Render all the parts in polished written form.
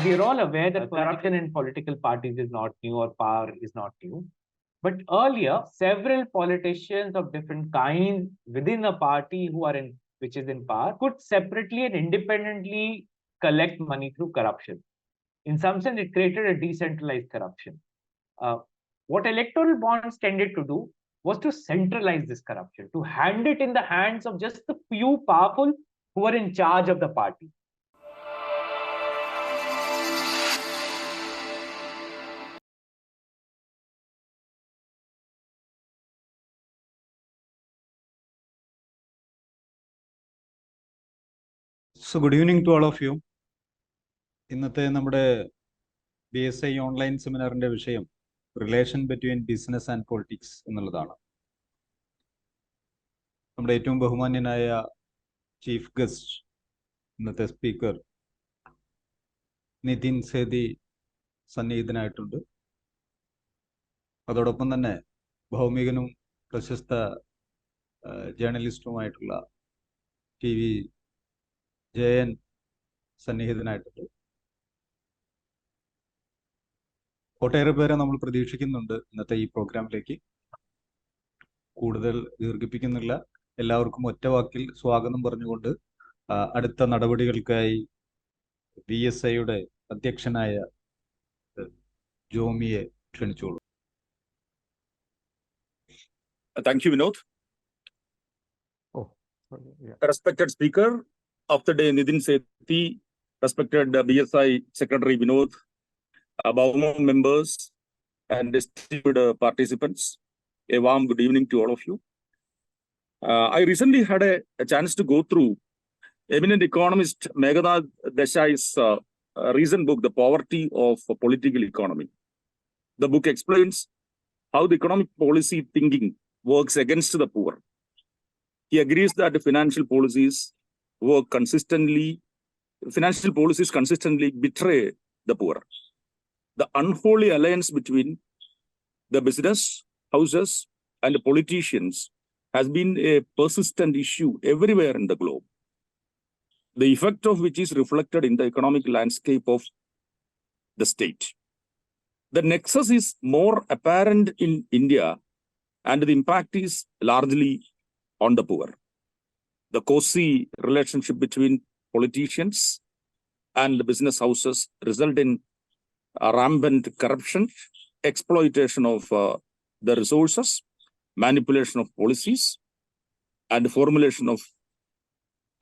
We are all aware that corruption in political parties is not new or power is not new. But earlier, several politicians of different kinds within a party which is in power could separately and independently collect money through corruption. In some sense, it created a decentralized corruption. What electoral bonds tended to do was to centralize this corruption, to hand it in the hands of just the few powerful who were in charge of the party. So good evening to all of you. ഇന്നത്തെ നമ്മുടെ BSI online സെമിനാറിന്റെ വിഷയം relation between business and politics എന്നുള്ളതാണ്. നമ്മുടെ ഏറ്റവും ബഹുമാന്യനായ chief guest ഇന്നത്തെ speaker Nitin Sethi സന്നിഹിതനായിട്ടുണ്ട്. അതോടൊപ്പം തന്നെ ഭൗമികനും പ്രശസ്ത ജേർണലിസ്റ്റുമായിട്ടുള്ള TV ജയൻ സന്നിഹിതനായിട്ടുണ്ട്. ഒട്ടേറെ പേരെ നമ്മൾ പ്രതീക്ഷിക്കുന്നുണ്ട് ഇന്നത്തെ ഈ പ്രോഗ്രാമിലേക്ക്. കൂടുതൽ ദീർഘിപ്പിക്കുന്നില്ല, എല്ലാവർക്കും ഒറ്റ വാക്കിൽ സ്വാഗതം പറഞ്ഞുകൊണ്ട് അടുത്ത നടപടികൾക്കായി BSIയുടെ അധ്യക്ഷനായ ജോമിയെ ക്ഷണിച്ചോളൂ. Thank you, Vinod. Respected Speaker of the day, Nitin Sethi, respected BSI Secretary Vinod, Bauma members and esteemed participants, a warm good evening to all of you. I recently had a chance to go through eminent economist Meghnad Desai's recent book, The Poverty of Political Economy. The book explains how the economic policy thinking works against the poor. He agrees that the financial policies consistently betray the poor. The unholy alliance between the business houses and the politicians has been a persistent issue everywhere in the globe, the effect of which is reflected in the economic landscape of the state. The nexus is more apparent in India, and the impact is largely on the poor. The cozy relationship between politicians and the business houses result in rampant corruption, exploitation of the resources, manipulation of policies, and formulation of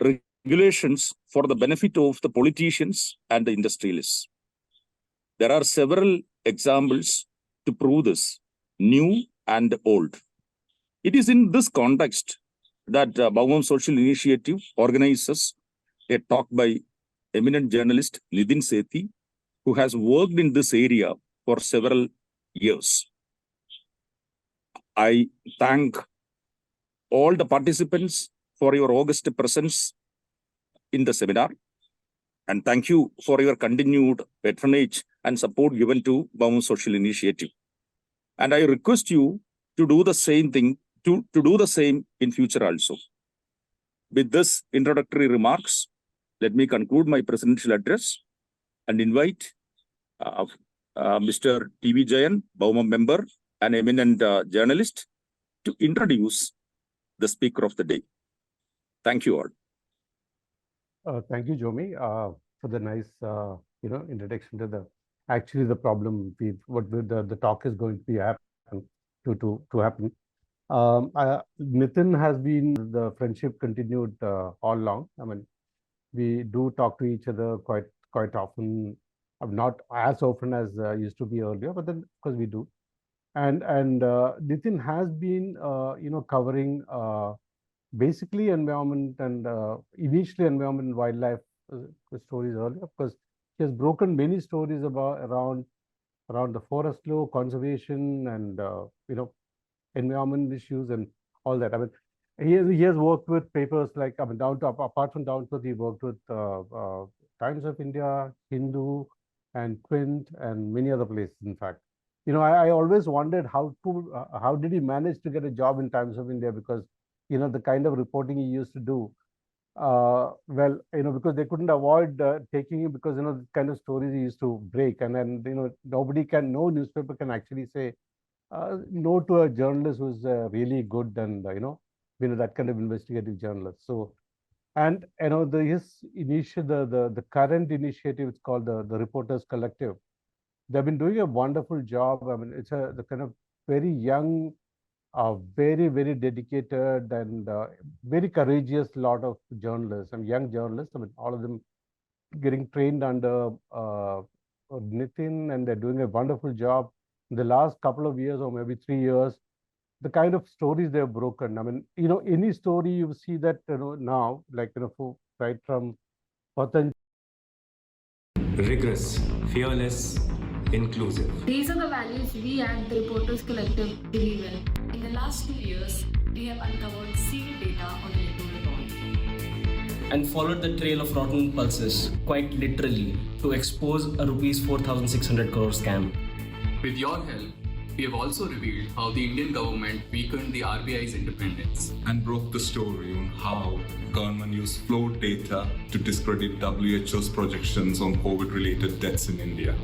regulations for the benefit of the politicians and the industrialists. There are several examples to prove this, new and old. It is in this context that Bauma Social Initiative organizes a talk by eminent journalist Nitin Sethi, who has worked in this area for several years. I thank all the participants for your august presence in the seminar, and thank you for your continued patronage and support given to Bauma Social Initiative. And I request you to do the same thing, to do the same in future also. With this introductory remarks, let me conclude my presidential address and invite Mr. TV Jayan, Bauma member and eminent journalist, to introduce the speaker of the day. Thank you all. Thank you, Jomi, for the nice, introduction to the problem. The talk is going to be to happen. Nitin has been, the friendship continued all along. I mean, we do talk to each other quite often, not as often as used to be earlier, but then of course we do. And Nitin has been, covering basically environment and initially environment and wildlife stories earlier, because he has broken many stories around the forest law, conservation, and environment issues and all that. I mean, he has worked with papers like, apart from Down to Earth, he worked with Times of India, Hindu, and Quint, and many other places, in fact. I always wondered how did he manage to get a job in Times of India, because, the kind of reporting he used to do, well, because they couldn't avoid taking him because, the kind of stories he used to break. And then, no newspaper can actually say no to a journalist who's really good and, that kind of investigative journalist. So, and, the current initiative, it's called the Reporters Collective. They've been doing a wonderful job. I mean, it's the kind of very young, very, very dedicated and very courageous lot of journalists and young journalists. I mean, all of them getting trained under Nitin, and they're doing a wonderful job. In the last couple of years or maybe 3 years, the kind of stories they've broken. I mean, any story you see that, now, like, right from Patanjali. Rigorous, fearless, inclusive. These are the values we at the Reporters Collective believe in. In the last 2 years, we have uncovered sealed data on the electoral bond And followed the trail of rotten pulses, quite literally, to expose a rupees 4,600 crore scam. With your help, we have also revealed how the Indian government weakened the RBI's independence and broke the story on how government used flawed data to discredit WHO's projections on COVID-related deaths in India.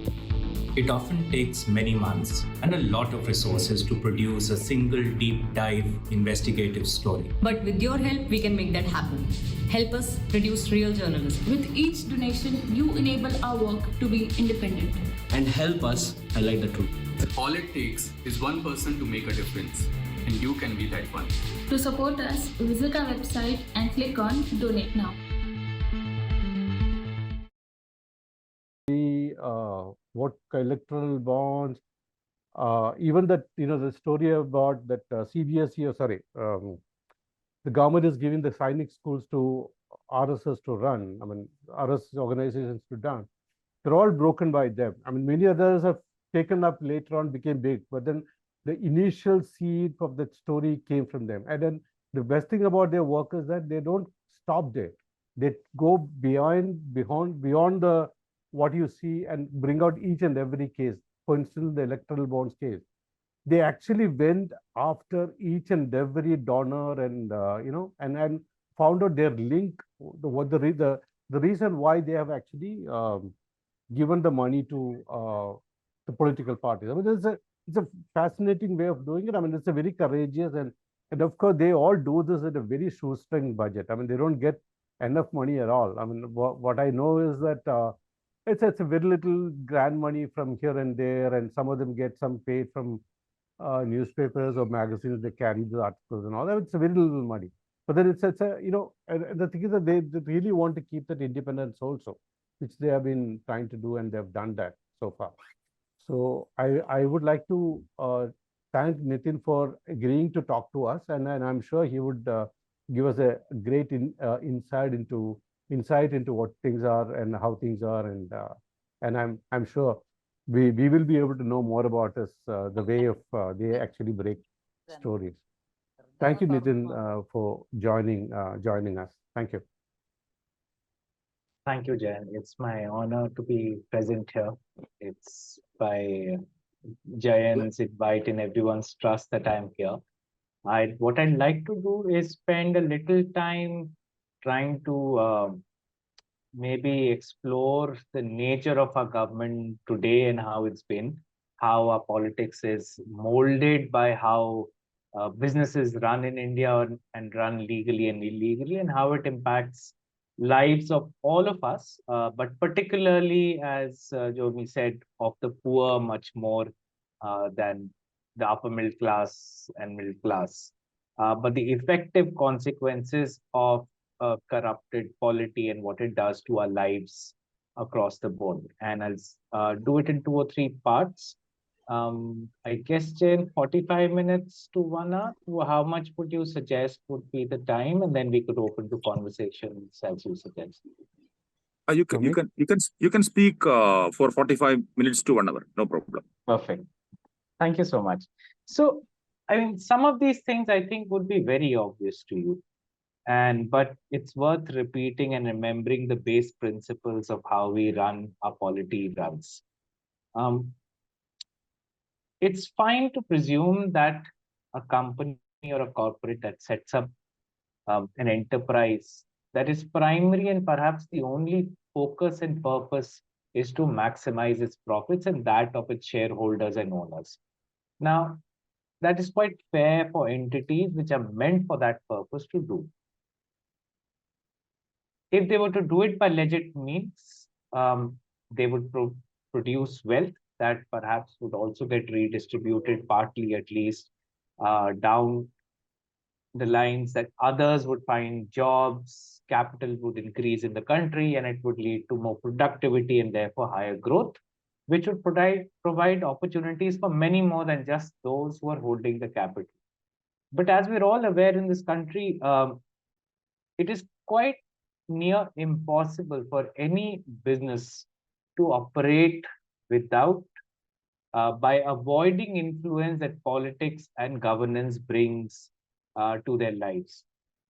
It often takes many months and a lot of resources to produce a single deep dive investigative story. But with your help, we can make that happen. Help us produce real journalism. With each donation, you enable our work to be independent. And help us highlight the truth. All it takes is one person to make a difference, and you can be that one. To support us, visit our website and click on Donate Now. What electoral bonds, even that, the story about that CBSE, the government is giving the Sainik schools to RSS to run. I mean, RSS organizations to run. They're all broken by them. I mean, many others have taken up later on, became big, but then the initial seed of that story came from them. And then the best thing about their work is that they don't stop there. They go beyond the what you see and bring out each and every case. For instance, the electoral bonds case, they actually went after each and every donor and and found out their link, the reason why they have actually given the money to the political parties. I mean, it's a fascinating way of doing it. I mean, it's a very courageous and of course they all do this at a very shoestring budget. I mean, they don't get enough money at all. I mean, what I know is that it's a very little grant money from here and there, and some of them get some paid from newspapers or magazines. They carry the articles and all that. It's a very little money. But then it's a and the thing is that they really want to keep that independence also, which they have been trying to do, and they've done that so far. So I would like to thank Nitin for agreeing to talk to us, and I'm sure he would give us a great insight into what things are and how things are, and I'm sure we will be able to know more about this, the way of they actually break stories. Thank you, Nitin, for joining us. Thank you. Thank you, Jan. It's my honor to be present here. It's by Jayan's invite and everyone's trust that I'm here. What I'd like to do is spend a little time trying to maybe explore the nature of our government today and how it's been, how our politics is molded by how businesses run in India and run legally and illegally, and how it impacts lives of all of us, but particularly, as Jomi said, of the poor much more than the upper middle class and middle class. But the effective consequences of corrupted polity and what it does to our lives across the board. And I'll do it in 2 or 3 parts. I guess, Jen, 45 minutes to 1 hour. How much would you suggest would be the time? And then we could open to conversations as you suggest. You can speak for 45 minutes to 1 hour. No problem. Perfect. Thank you so much. So, I mean, some of these things I think would be very obvious to you. But it's worth repeating and remembering the base principles of how we run our polity runs. It's fine to presume that a company or a corporate that sets up an enterprise that is primary and perhaps the only focus and purpose is to maximize its profits and that of its shareholders and owners. Now, that is quite fair for entities which are meant for that purpose to do. If they were to do it by legit means, they would produce wealth that perhaps would also get redistributed partly at least down the lines that others would find jobs, capital would increase in the country, and it would lead to more productivity and therefore higher growth, which would provide opportunities for many more than just those who are holding the capital. But as we're all aware in this country, it is quite near impossible for any business to operate without by avoiding influence that politics and governance brings to their lives.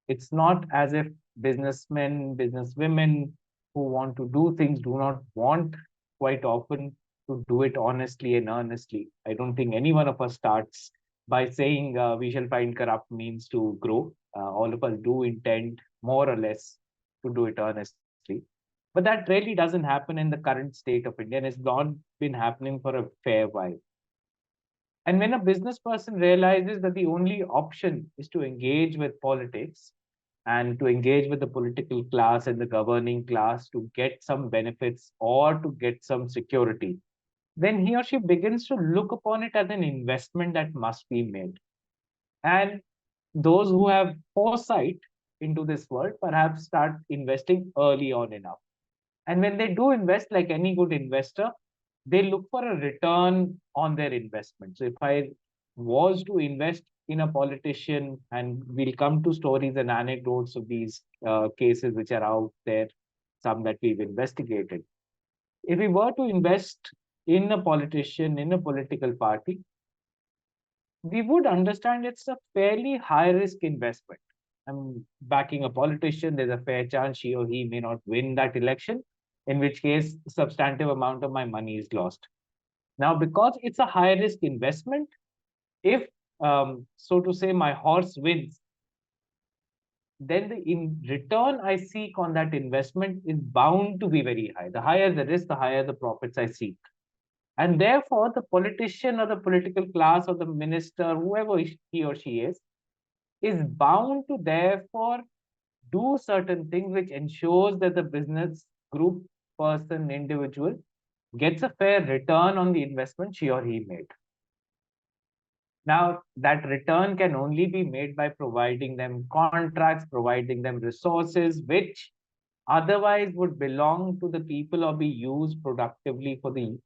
It's not as if businessmen, businesswomen who want to do things do not want quite often to do it honestly and earnestly. I don't think any one of us starts by saying we shall find corrupt means to grow. All of us do intend more or less to do it earnestly. But that really doesn't happen in the current state of India, and it's not been happening for a fair while. And when a business person realizes that the only option is to engage with politics and to engage with the political class and the governing class to get some benefits or to get some security, then he or she begins to look upon it as an investment that must be made. And those who have foresight into this world perhaps start investing early on enough. And when they do invest, like any good investor, they look for a return on their investment. So if I was to invest in a politician, and we'll come to stories and anecdotes of these cases which are out there, some that we've investigated. If we were to invest in a politician, in a political party, we would understand it's a fairly high risk investment. I'm backing a politician, there's a fair chance she or he may not win that election, in which case a substantive amount of my money is lost. Now, because it's a high risk investment, if, so to say, my horse wins, then the in return I seek on that investment is bound to be very high. The higher the risk, the higher the profits I seek. And therefore, the politician or the political class or the minister, whoever he or she is bound to therefore do certain things which ensures that the business group, person, individual gets a fair return on the investment she or he made. Now, that return can only be made by providing them contracts, providing them resources, which otherwise would belong to the people or be used productively for the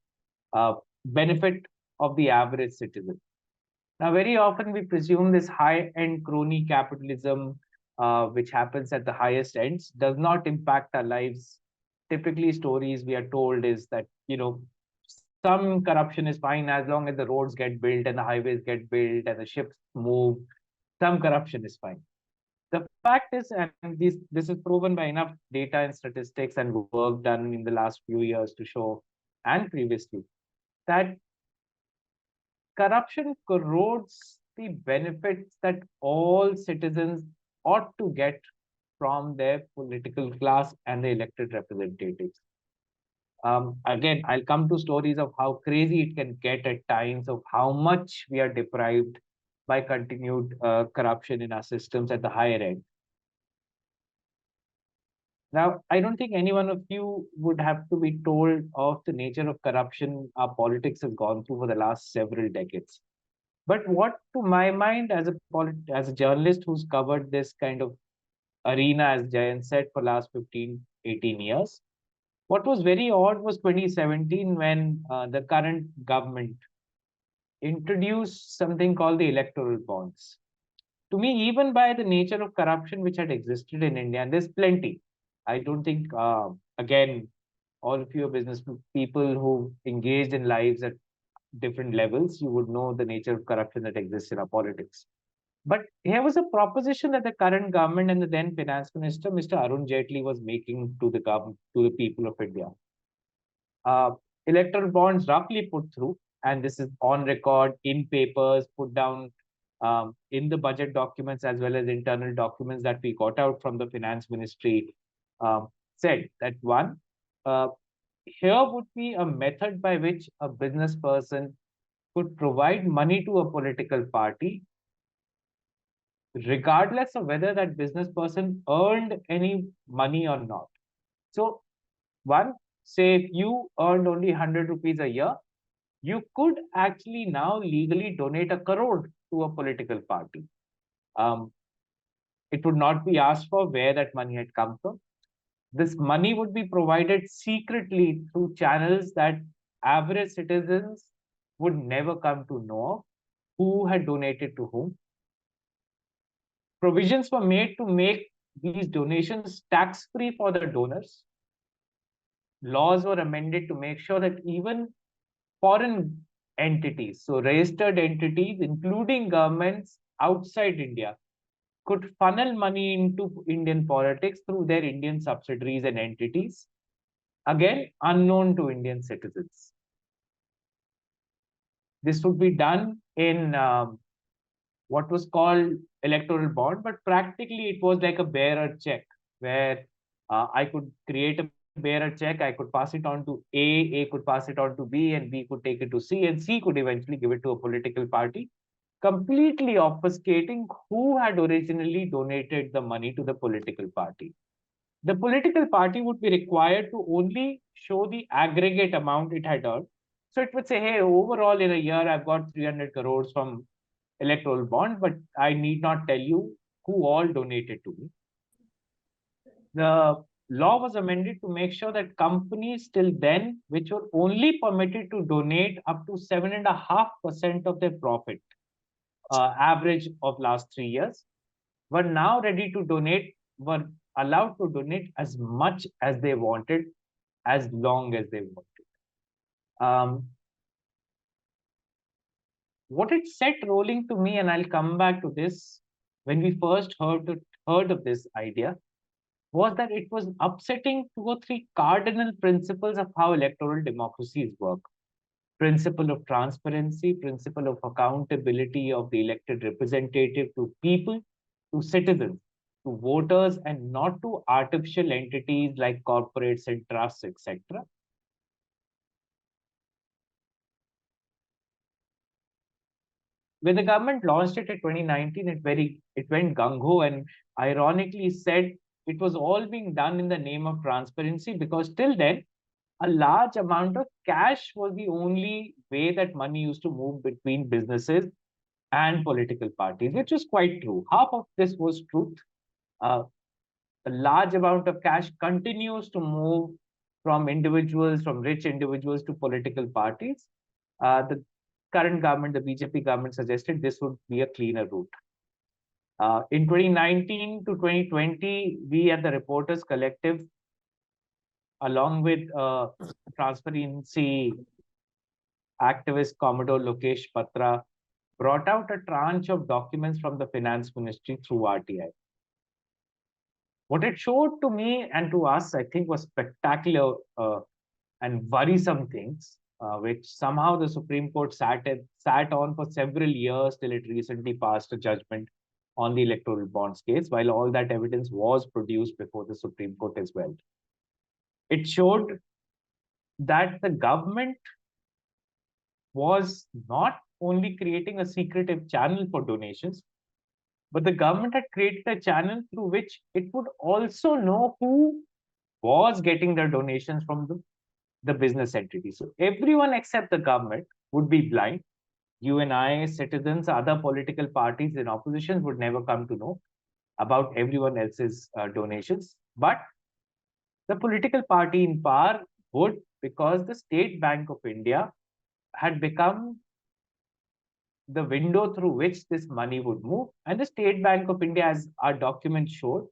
benefit of the average citizen. Now, very often we presume this high-end crony capitalism, which happens at the highest ends, does not impact our lives. Typically, stories we are told is that, some corruption is fine as long as the roads get built and the highways get built and the ships move. Some corruption is fine. The fact is, and this is proven by enough data and statistics and work done in the last few years to show, and previously, that corruption corrodes the benefits that all citizens ought to get from their political class and the elected representatives. Again, I'll come to stories of how crazy it can get at times, of how much we are deprived by continued corruption in our systems at the higher end. Now, I don't think any one of you would have to be told of the nature of corruption our politics has gone through for the last several decades. But what, to my mind, as a journalist who's covered this kind of arena, as Jayant said, for last 15, 18 years, what was very odd was 2017 when the current government introduced something called the electoral bonds. To me, even by the nature of corruption which had existed in India, and there's plenty. I don't think, again, all of you are business people who engaged in lives at different levels, you would know the nature of corruption that exists in our politics. But here was a proposition that the current government and the then finance minister, Mr. Arun Jaitley, was making to the government, to the people of India. Electoral bonds roughly put through, and this is on record in papers, put down in the budget documents as well as internal documents that we got out from the finance ministry, said that one, here would be a method by which a business person could provide money to a political party, regardless of whether that business person earned any money or not. So, one, say if you earned only 100 rupees a year, you could actually now legally donate 1 crore to a political party. It would not be asked for where that money had come from. This money would be provided secretly through channels that average citizens would never come to know of, who had donated to whom. Provisions were made to make these donations tax-free for the donors. Laws were amended to make sure that even foreign entities, so registered entities, including governments outside India, could funnel money into Indian politics through their Indian subsidiaries and entities, again, unknown to Indian citizens. This would be done in what was called electoral bond, but practically it was like a bearer check, where I could create a bearer check, I could pass it on to A could pass it on to B, and B could take it to C, and C could eventually give it to a political party, completely obfuscating who had originally donated the money to the political party. The political party would be required to only show the aggregate amount it had earned. So it would say, hey, overall in a year, I've got 300 crores from electoral bond, but I need not tell you who all donated to me. The law was amended to make sure that companies till then, which were only permitted to donate up to 7.5% of their profit, average of last 3 years, were now ready to donate, were allowed to donate as much as they wanted, as long as they wanted. What it set rolling to me, and I'll come back to this, when we first heard of this idea, was that it was upsetting 2 or 3 cardinal principles of how electoral democracies work. Principle of transparency, principle of accountability of the elected representative to people, to citizens, to voters, and not to artificial entities like corporates and trusts, etc. When the government launched it in 2019, it went gung-ho and ironically said it was all being done in the name of transparency, because till then, a large amount of cash was the only way that money used to move between businesses and political parties, which was quite true. Half of this was truth. A large amount of cash continues to move from individuals, from rich individuals to political parties. The current government, the BJP government, suggested this would be a cleaner route. In 2019 to 2020, we at the Reporters Collective, along with transparency activist Commodore Lokesh Patra, brought out a tranche of documents from the finance ministry through RTI. What it showed to me and to us, I think, was spectacular and worrisome things, which somehow the Supreme Court sat on for several years till it recently passed a judgment on the electoral bonds case, while all that evidence was produced before the Supreme Court as well. It showed that the government was not only creating a secretive channel for donations, but the government had created a channel through which it would also know who was getting their donations from the business entity. So everyone except the government would be blind. You and I, citizens, other political parties in opposition would never come to know about everyone else's donations. But the political party in power would, because the State Bank of India had become the window through which this money would move. And the State Bank of India, as our document showed,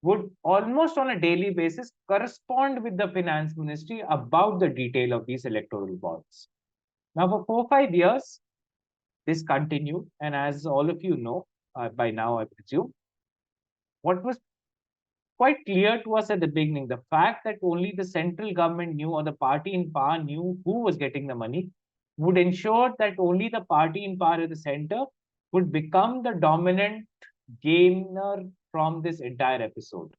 would almost on a daily basis correspond with the finance ministry about the detail of these electoral bonds. Now, for 4 or 5 years, this continued. And as all of you know, by now, I presume, what was quite clear to us at the beginning, the fact that only the central government knew, or the party in power knew who was getting the money, would ensure that only the party in power at the center would become the dominant gainer from this entire episode.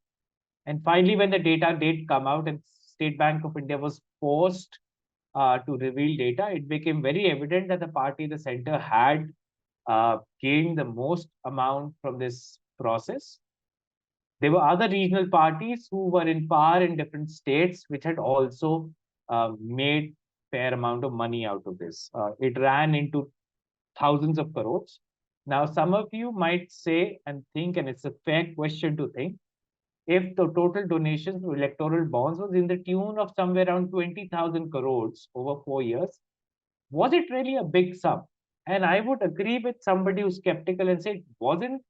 And finally, when the data did come out and State Bank of India was forced to reveal data, it became very evident that the party in the center had gained the most amount from this process. There were other regional parties who were in power in different states, which had also made fair amount of money out of this. It ran into thousands of crores. Now, some of you might say and think, and it's a fair question to think, if the total donations to electoral bonds was in the tune of somewhere around 20,000 crores over 4 years, was it really a big sum? And I would agree with somebody who's skeptical and say it wasn't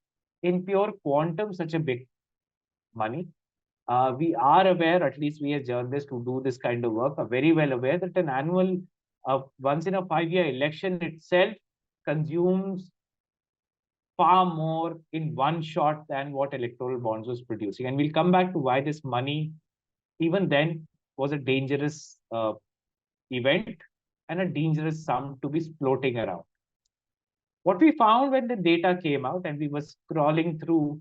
in pure quantum such a big money. We are aware, at least we as journalists who do this kind of work, are very well aware that an annual, once in a 5-year election itself consumes far more in one shot than what electoral bonds was producing. And we'll come back to why this money, even then, was a dangerous event and a dangerous sum to be floating around. What we found when the data came out and we were scrolling through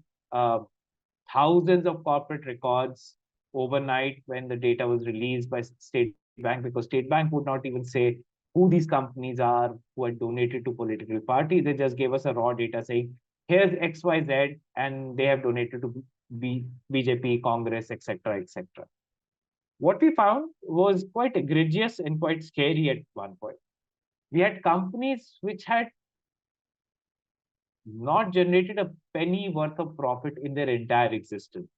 thousands of corporate records overnight when the data was released by State Bank, because State Bank would not even say who these companies are who had donated to political parties. They just gave us a raw data saying, here's XYZ, and they have donated to BJP, Congress, etc., etc. What we found was quite egregious and quite scary at one point. We had companies which had not generated a penny worth of profit in their entire existence,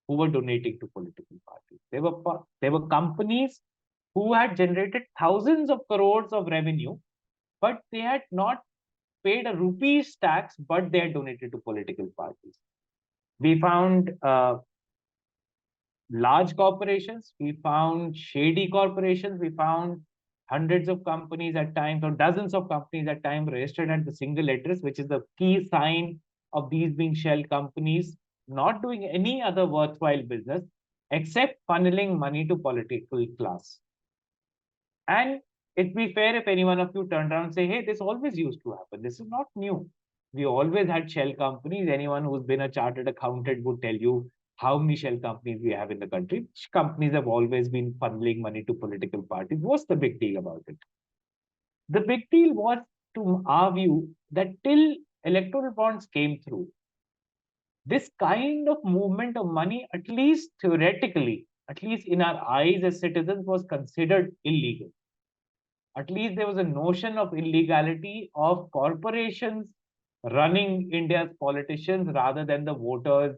who were donating to political parties. There were companies who had generated thousands of crores of revenue, but they had not paid a rupees tax, but they had donated to political parties. We found large corporations, we found shady corporations, we found hundreds of companies at times, or dozens of companies at times registered at the single address, which is the key sign of these being shell companies, not doing any other worthwhile business except funneling money to political class. And it'd be fair if any one of you turned around and say, hey, this always used to happen. This is not new. We always had shell companies. Anyone who's been a chartered accountant would tell you how many shell companies we have in the country. Which companies have always been funneling money to political parties. What's the big deal about it? The big deal was, to our view, that till electoral bonds came through, this kind of movement of money, at least theoretically, at least in our eyes as citizens, was considered illegal. At least there was a notion of illegality of corporations running India's politicians rather than the voters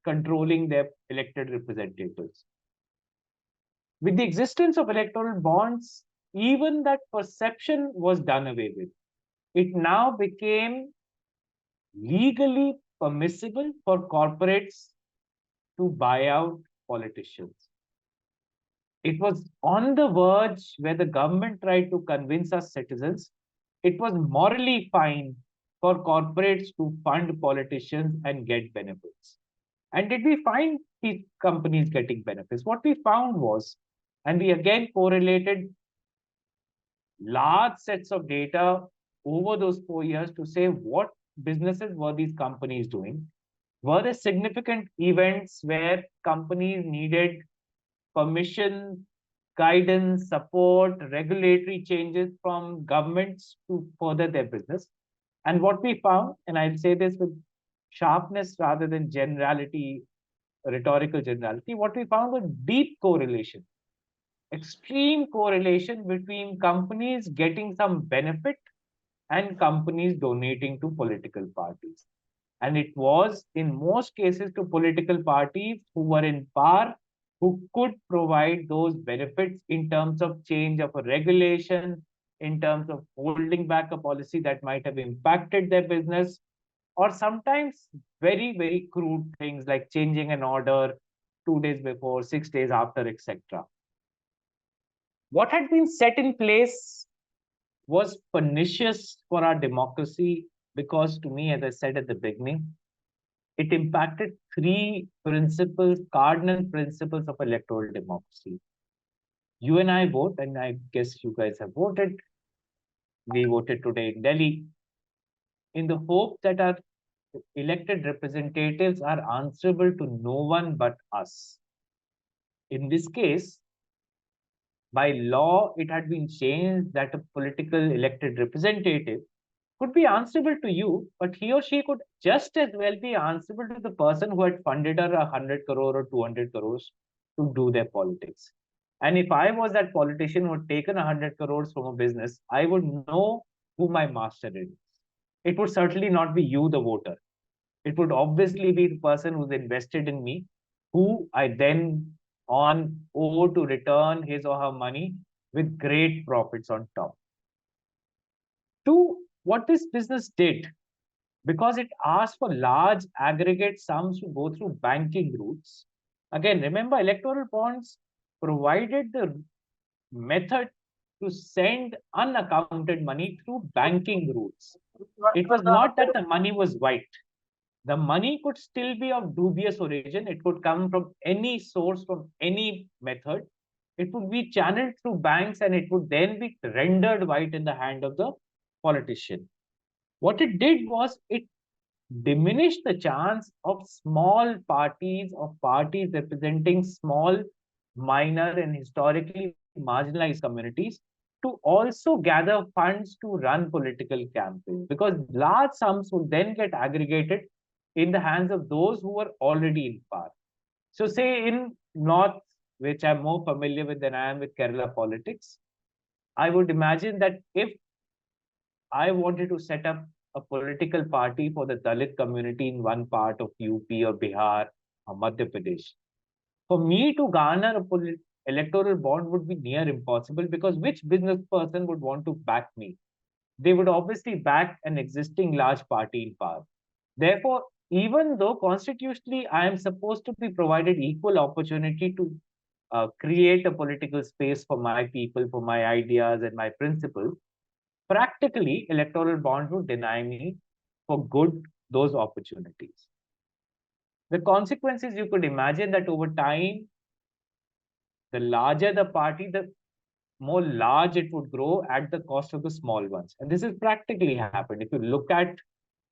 controlling their elected representatives. With the existence of electoral bonds, even that perception was done away with. It now became legally permissible for corporates to buy out politicians. It was on the verge where the government tried to convince us citizens it was morally fine for corporates to fund politicians and get benefits. And did we find these companies getting benefits? What we found was, and we again correlated large sets of data over those 4 years to say what businesses were these companies doing. Were there significant events where companies needed permission, guidance, support, regulatory changes from governments to further their business? And what we found, and I'll say this with sharpness rather than generality, rhetorical generality, what we found was deep correlation, extreme correlation between companies getting some benefit and companies donating to political parties. And it was, in most cases, to political parties who were in power, who could provide those benefits in terms of change of a regulation, in terms of holding back a policy that might have impacted their business, or sometimes very, very crude things like changing an order 2 days before, 6 days after, etc. What had been set in place was pernicious for our democracy because, to me, as I said at the beginning, it impacted three principles, cardinal principles of electoral democracy. You and I vote, and I guess you guys have voted. We voted today in Delhi. in the hope that our elected representatives are answerable to no one but us. In this case, by law, it had been changed that a political elected representative could be answerable to you, but he or she could just as well be answerable to the person who had funded her 100 crore or 200 crores to do their politics. And if I was that politician who had taken 100 crores from a business, I would know who my master is. It would certainly not be you, the voter. It would obviously be the person who's invested in me, who I then on owe to return his or her money with great profits on top. Two, what this business did, because it asked for large aggregate sums to go through banking routes. Again, remember, electoral bonds provided the method to send unaccounted money through banking routes. It was not that the money was white. The money could still be of dubious origin. It could come from any source, from any method. It would be channeled through banks and it would then be rendered white in the hand of the politician. What it did was it diminished the chance of small parties, of parties representing small, minor, and historically marginalized communities to also gather funds to run political campaigns, because large sums would then get aggregated in the hands of those who were already in power. So, say in North, which I'm more familiar with than I am with Kerala politics, I would imagine that if I wanted to set up a political party for the Dalit community in one part of UP or Bihar or Madhya Pradesh, for me to garner a electoral bond would be near impossible, because which business person would want to back me? They would obviously back an existing large party in power. Therefore, even though constitutionally I am supposed to be provided equal opportunity to create a political space for my people, for my ideas and my principles, practically electoral bonds would deny me for good those opportunities. The consequences, you could imagine that over time, the larger the party, the more large it would grow at the cost of the small ones. And this has practically happened. If you look at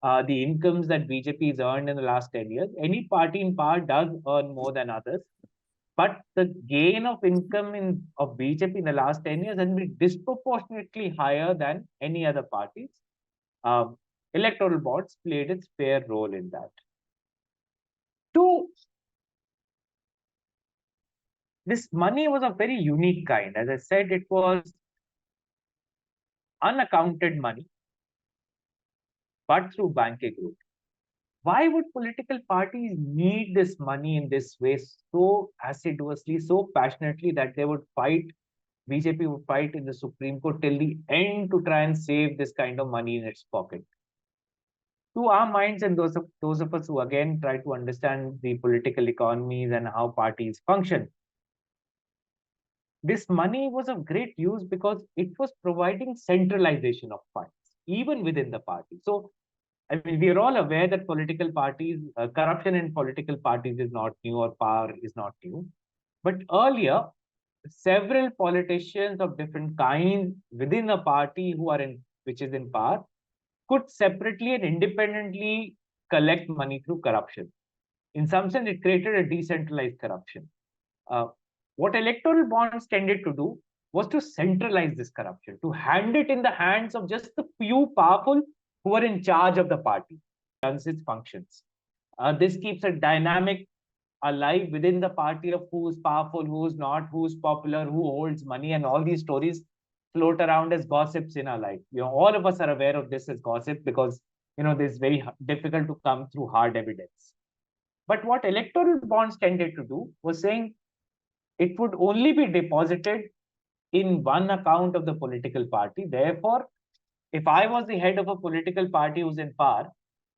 the incomes that BJP has earned in the last 10 years, any party in power does earn more than others. But the gain of income of BJP in the last 10 years has been disproportionately higher than any other parties. Electoral bonds played its fair role in that. Two, this money was a very unique kind. As I said, it was unaccounted money, but through banking route. Why would political parties need this money in this way so assiduously, so passionately, that they would fight, BJP would fight in the Supreme Court till the end to try and save this kind of money in its pocket? To our minds, and those of us who again try to understand the political economies and how parties function, this money was of great use because it was providing centralization of funds, even within the party. So, I mean, we are all aware that political parties, corruption in political parties is not new, or power is not new. But earlier, several politicians of different kinds within a party which is in power, could separately and independently collect money through corruption. In some sense, it created a decentralized corruption. What electoral bonds tended to do was to centralize this corruption, to hand it in the hands of just the few powerful who are in charge of the party, runs its functions. This keeps a dynamic alive within the party of who's powerful, who's not, who's popular, who holds money, and all these stories float around as gossips in our life. All of us are aware of this as gossip because, this is very difficult to come through hard evidence. But what electoral bonds tended to do was saying it would only be deposited in one account of the political party. Therefore, if I was the head of a political party who's in power,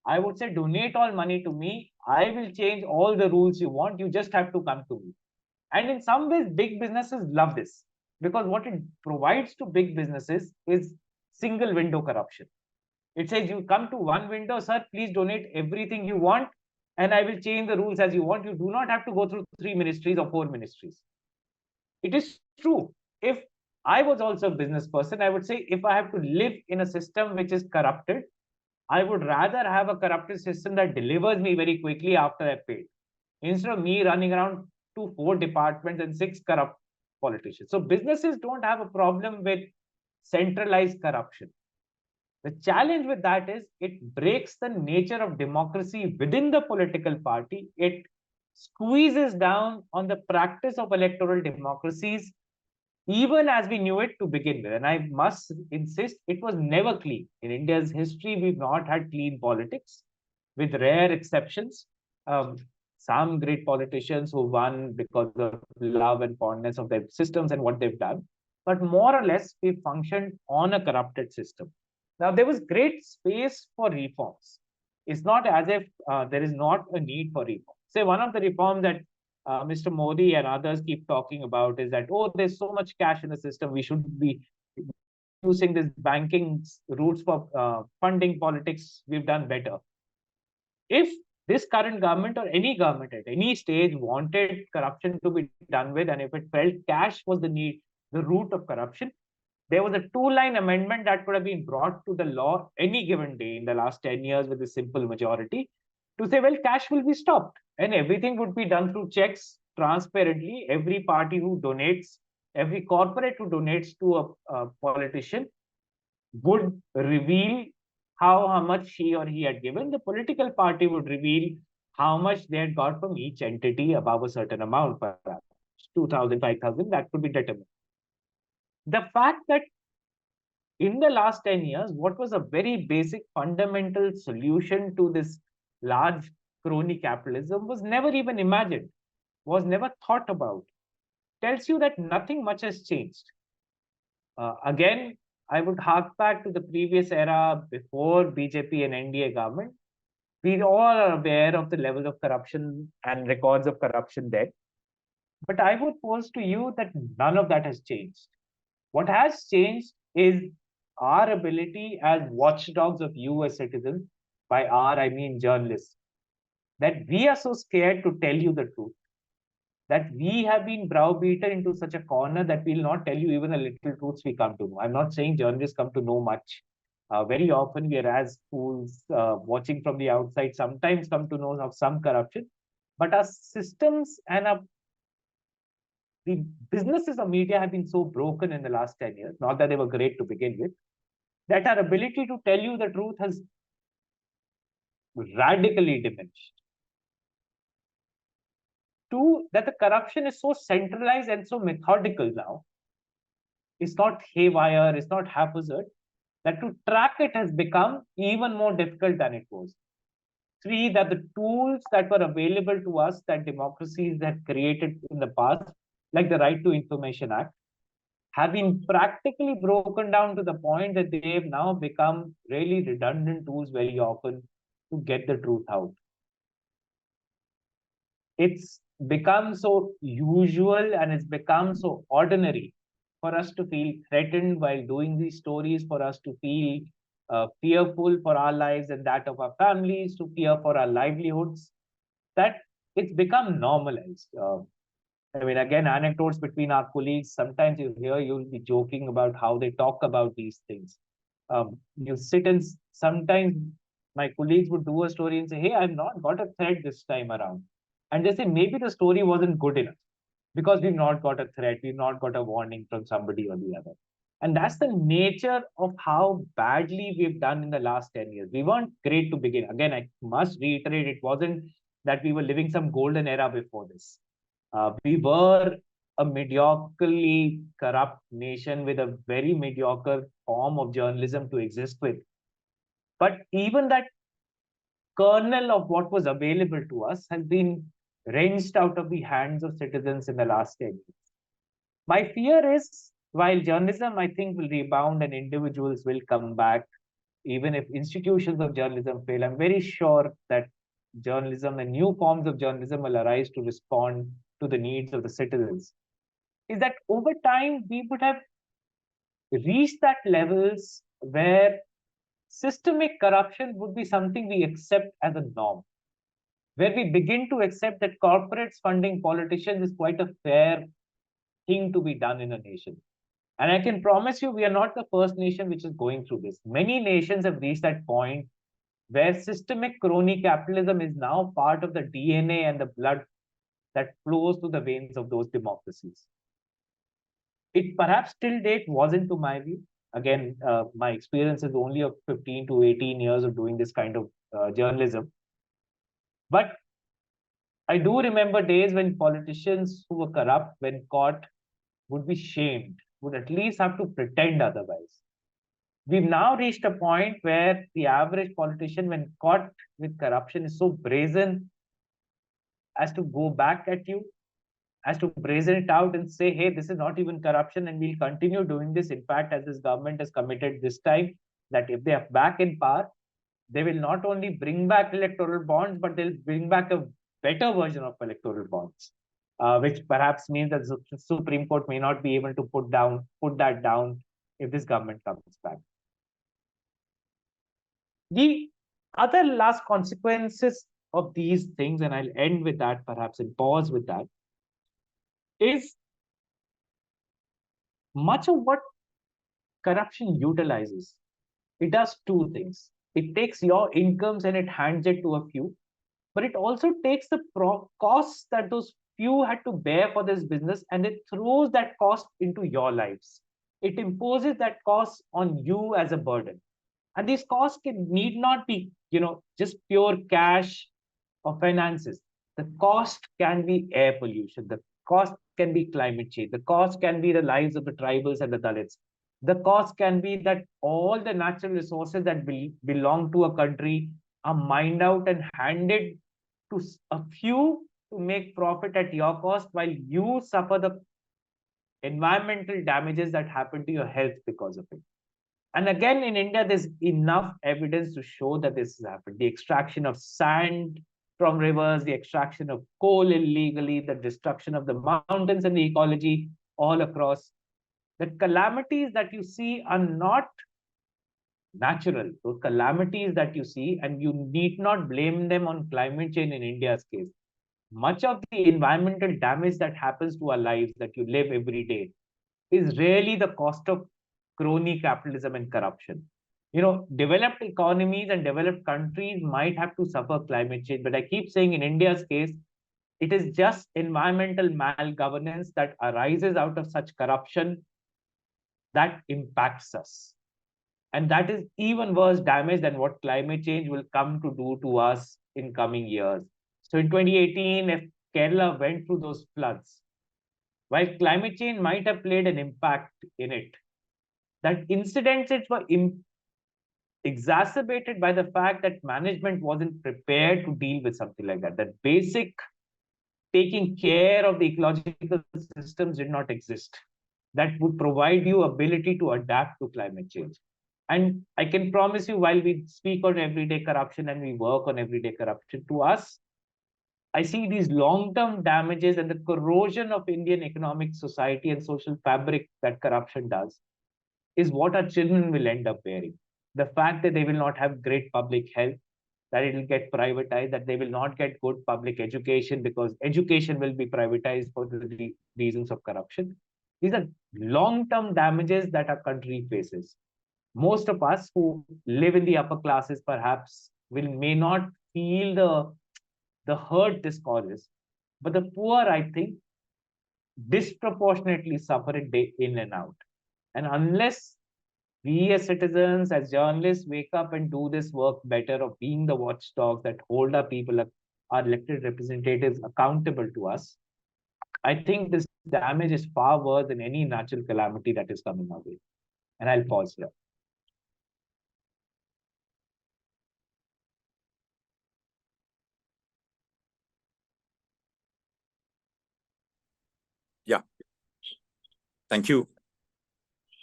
I would say, donate all money to me. I will change all the rules you want. You just have to come to me. And in some ways, big businesses love this, because what it provides to big businesses is single window corruption. It says, you come to one window, sir, please donate everything you want, and I will change the rules as you want. You do not have to go through 3 ministries or 4 ministries. It is true. If I was also a business person, I would say, if I have to live in a system which is corrupted, I would rather have a corrupted system that delivers me very quickly after I paid, instead of me running around to 4 departments and 6 corrupt politicians. So businesses don't have a problem with centralized corruption. The challenge with that is it breaks the nature of democracy within the political party. It squeezes down on the practice of electoral democracies, even as we knew it to begin with. And I must insist, it was never clean. In India's history, we've not had clean politics, with rare exceptions. Some great politicians who won because of love and fondness of their systems and what they've done. But more or less, we functioned on a corrupted system. Now, there was great space for reforms. It's not as if there is not a need for reform. Say, one of the reforms that Mr. Modi and others keep talking about is that, oh, there's so much cash in the system, we should be using this banking routes for funding politics, we've done better. If this current government or any government at any stage wanted corruption to be done with, and if it felt cash was the root of corruption, there was a 2-line amendment that could have been brought to the law any given day in the last 10 years with a simple majority to say, well, cash will be stopped and everything would be done through checks transparently. Every party who donates, every corporate who donates to a politician would reveal how much she or he had given. The political party would reveal how much they had got from each entity above a certain amount, perhaps 2,000, 5,000, that could be determined. The fact that in the last 10 years, what was a very basic fundamental solution to this large crony capitalism was never even imagined, was never thought about, tells you that nothing much has changed. Again, I would hark back to the previous era before BJP and NDA government. We all are aware of the level of corruption and records of corruption there. But I would pose to you that none of that has changed. What has changed is our ability as watchdogs of you as citizens, by our, I mean journalists, that we are so scared to tell you the truth, that we have been browbeaten into such a corner that we'll not tell you even the little truths we come to know. I'm not saying journalists come to know much. Very often we are as fools watching from the outside, sometimes come to know of some corruption, but our systems and the businesses of media have been so broken in the last 10 years, not that they were great to begin with, that our ability to tell you the truth has radically diminished. Two, that the corruption is so centralized and so methodical now. It's not haywire, it's not haphazard, that to track it has become even more difficult than it was. Three, that the tools that were available to us that democracies had created in the past, like the Right to Information Act, have been practically broken down to the point that they have now become really redundant tools very often to get the truth out. It's become so usual and it's become so ordinary for us to feel threatened while doing these stories, for us to feel fearful for our lives and that of our families, to fear for our livelihoods, that it's become normalized. I mean, again, anecdotes between our colleagues, sometimes you'll be joking about how they talk about these things. You sit and sometimes my colleagues would do a story and say, hey, I've not got a threat this time around. And they say, maybe the story wasn't good enough because we've not got a threat, we've not got a warning from somebody or the other. And that's the nature of how badly we've done in the last 10 years. We weren't great to begin. Again, I must reiterate, it wasn't that we were living some golden era before this. We were a mediocrely corrupt nation with a very mediocre form of journalism to exist with. But even that kernel of what was available to us has been wrenched out of the hands of citizens in the last 10 years. My fear is, while journalism, I think, will rebound and individuals will come back, even if institutions of journalism fail, I'm very sure that journalism and new forms of journalism will arise to respond to the needs of the citizens. Is that over time, we would have reached that levels where systemic corruption would be something we accept as a norm, where we begin to accept that corporates funding politicians is quite a fair thing to be done in a nation. And I can promise you, we are not the first nation which is going through this. Many nations have reached that point where systemic crony capitalism is now part of the DNA and the blood that flows through the veins of those democracies. It perhaps till date wasn't, to my view. Again, my experience is only of 15 to 18 years of doing this kind of journalism. But I do remember days when politicians who were corrupt, when caught, would be shamed, would at least have to pretend otherwise. We've now reached a point where the average politician, when caught with corruption, is so brazen as to go back at you, as to brazen it out and say, hey, this is not even corruption and we'll continue doing this. In fact, as this government has committed this time, that if they are back in power, they will not only bring back electoral bonds, but they'll bring back a better version of electoral bonds, which perhaps means that the Supreme Court may not be able to put that down if this government comes back. The other last consequences of these things, and I'll end with that perhaps and pause with that, is much of what corruption utilizes. It does two things. It takes your incomes and it hands it to a few, but it also takes the costs that those few had to bear for this business and it throws that cost into your lives. It imposes that cost on you as a burden. And these costs need not be, just pure cash or finances. The cost can be air pollution. The cost can be climate change. The cost can be the lives of the tribals and the Dalits. The cost can be that all the natural resources that belong to a country are mined out and handed to a few to make profit at your cost while you suffer the environmental damages that happen to your health because of it. And again, in India, there's enough evidence to show that this has happened. The extraction of sand from rivers, the extraction of coal illegally, the destruction of the mountains and the ecology all across. The calamities that you see are not natural. Those calamities that you see, and you need not blame them on climate change in India's case. Much of the environmental damage that happens to our lives that you live every day is really the cost of crony capitalism and corruption. Developed economies and developed countries might have to suffer climate change, but I keep saying in India's case, it is just environmental malgovernance that arises out of such corruption that impacts us. And that is even worse damage than what climate change will come to do to us in coming years. So in 2018, if Kerala went through those floods, while climate change might have played an impact in it, that incidents were exacerbated by the fact that management wasn't prepared to deal with something like that. That basic taking care of the ecological systems did not exist. That would provide you ability to adapt to climate change. And I can promise you, while we speak on everyday corruption and we work on everyday corruption, to us, I see these long-term damages and the corrosion of Indian economic society and social fabric that corruption does is what our children will end up bearing. The fact that they will not have great public health, that it will get privatized, that they will not get good public education because education will be privatized for the reasons of corruption. These are long-term damages that our country faces. Most of us who live in the upper classes perhaps may not feel the hurt this causes, but the poor, I think, disproportionately suffer it day in and out. And unless we as citizens, as journalists, wake up and do this work better of being the watchdogs that hold our people, our elected representatives accountable to us, I think this damage is far worse than any natural calamity that is coming our way. And I'll pause here. Yeah. Thank you.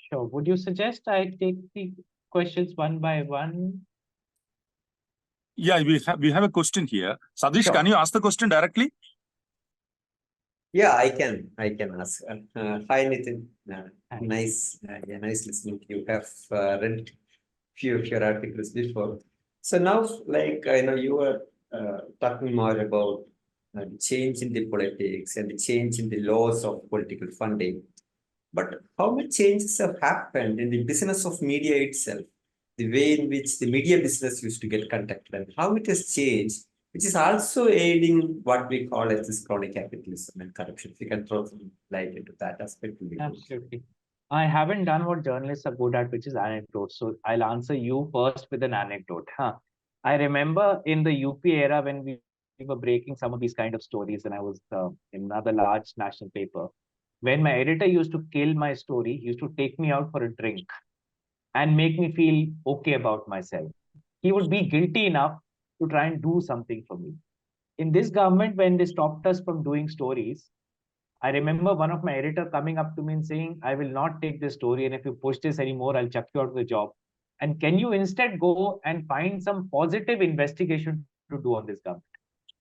Sure. Would you suggest I take the questions one by one? Yeah, we have a question here. Sadish, Sure. can you ask the question directly? Yeah, I can ask. Hi, Nitin. Hi. Nice listening to you. Have read few of your articles before. So now, you were talking more about the change in the politics and the change in the laws of political funding. But how many changes have happened in the business of media itself? the way in which the media business used to get conducted and how it has changed, which is also aiding what we call as this crony capitalism and corruption. If you can throw some light into that aspect. Absolutely. I haven't done what journalists are good at, which is anecdotes. So I'll answer you first with an anecdote. I remember in the UP era when we were breaking some of these kind of stories, and I was in another large national paper. When my editor used to kill my story, he used to take me out for a drink and make me feel okay about myself. He would be guilty enough to try and do something for me. In this government, when they stopped us from doing stories, I remember one of my editor coming up to me and saying, I will not take this story, and if you push this anymore, I'll chuck you out of the job. And can you instead go and find some positive investigation to do on this government?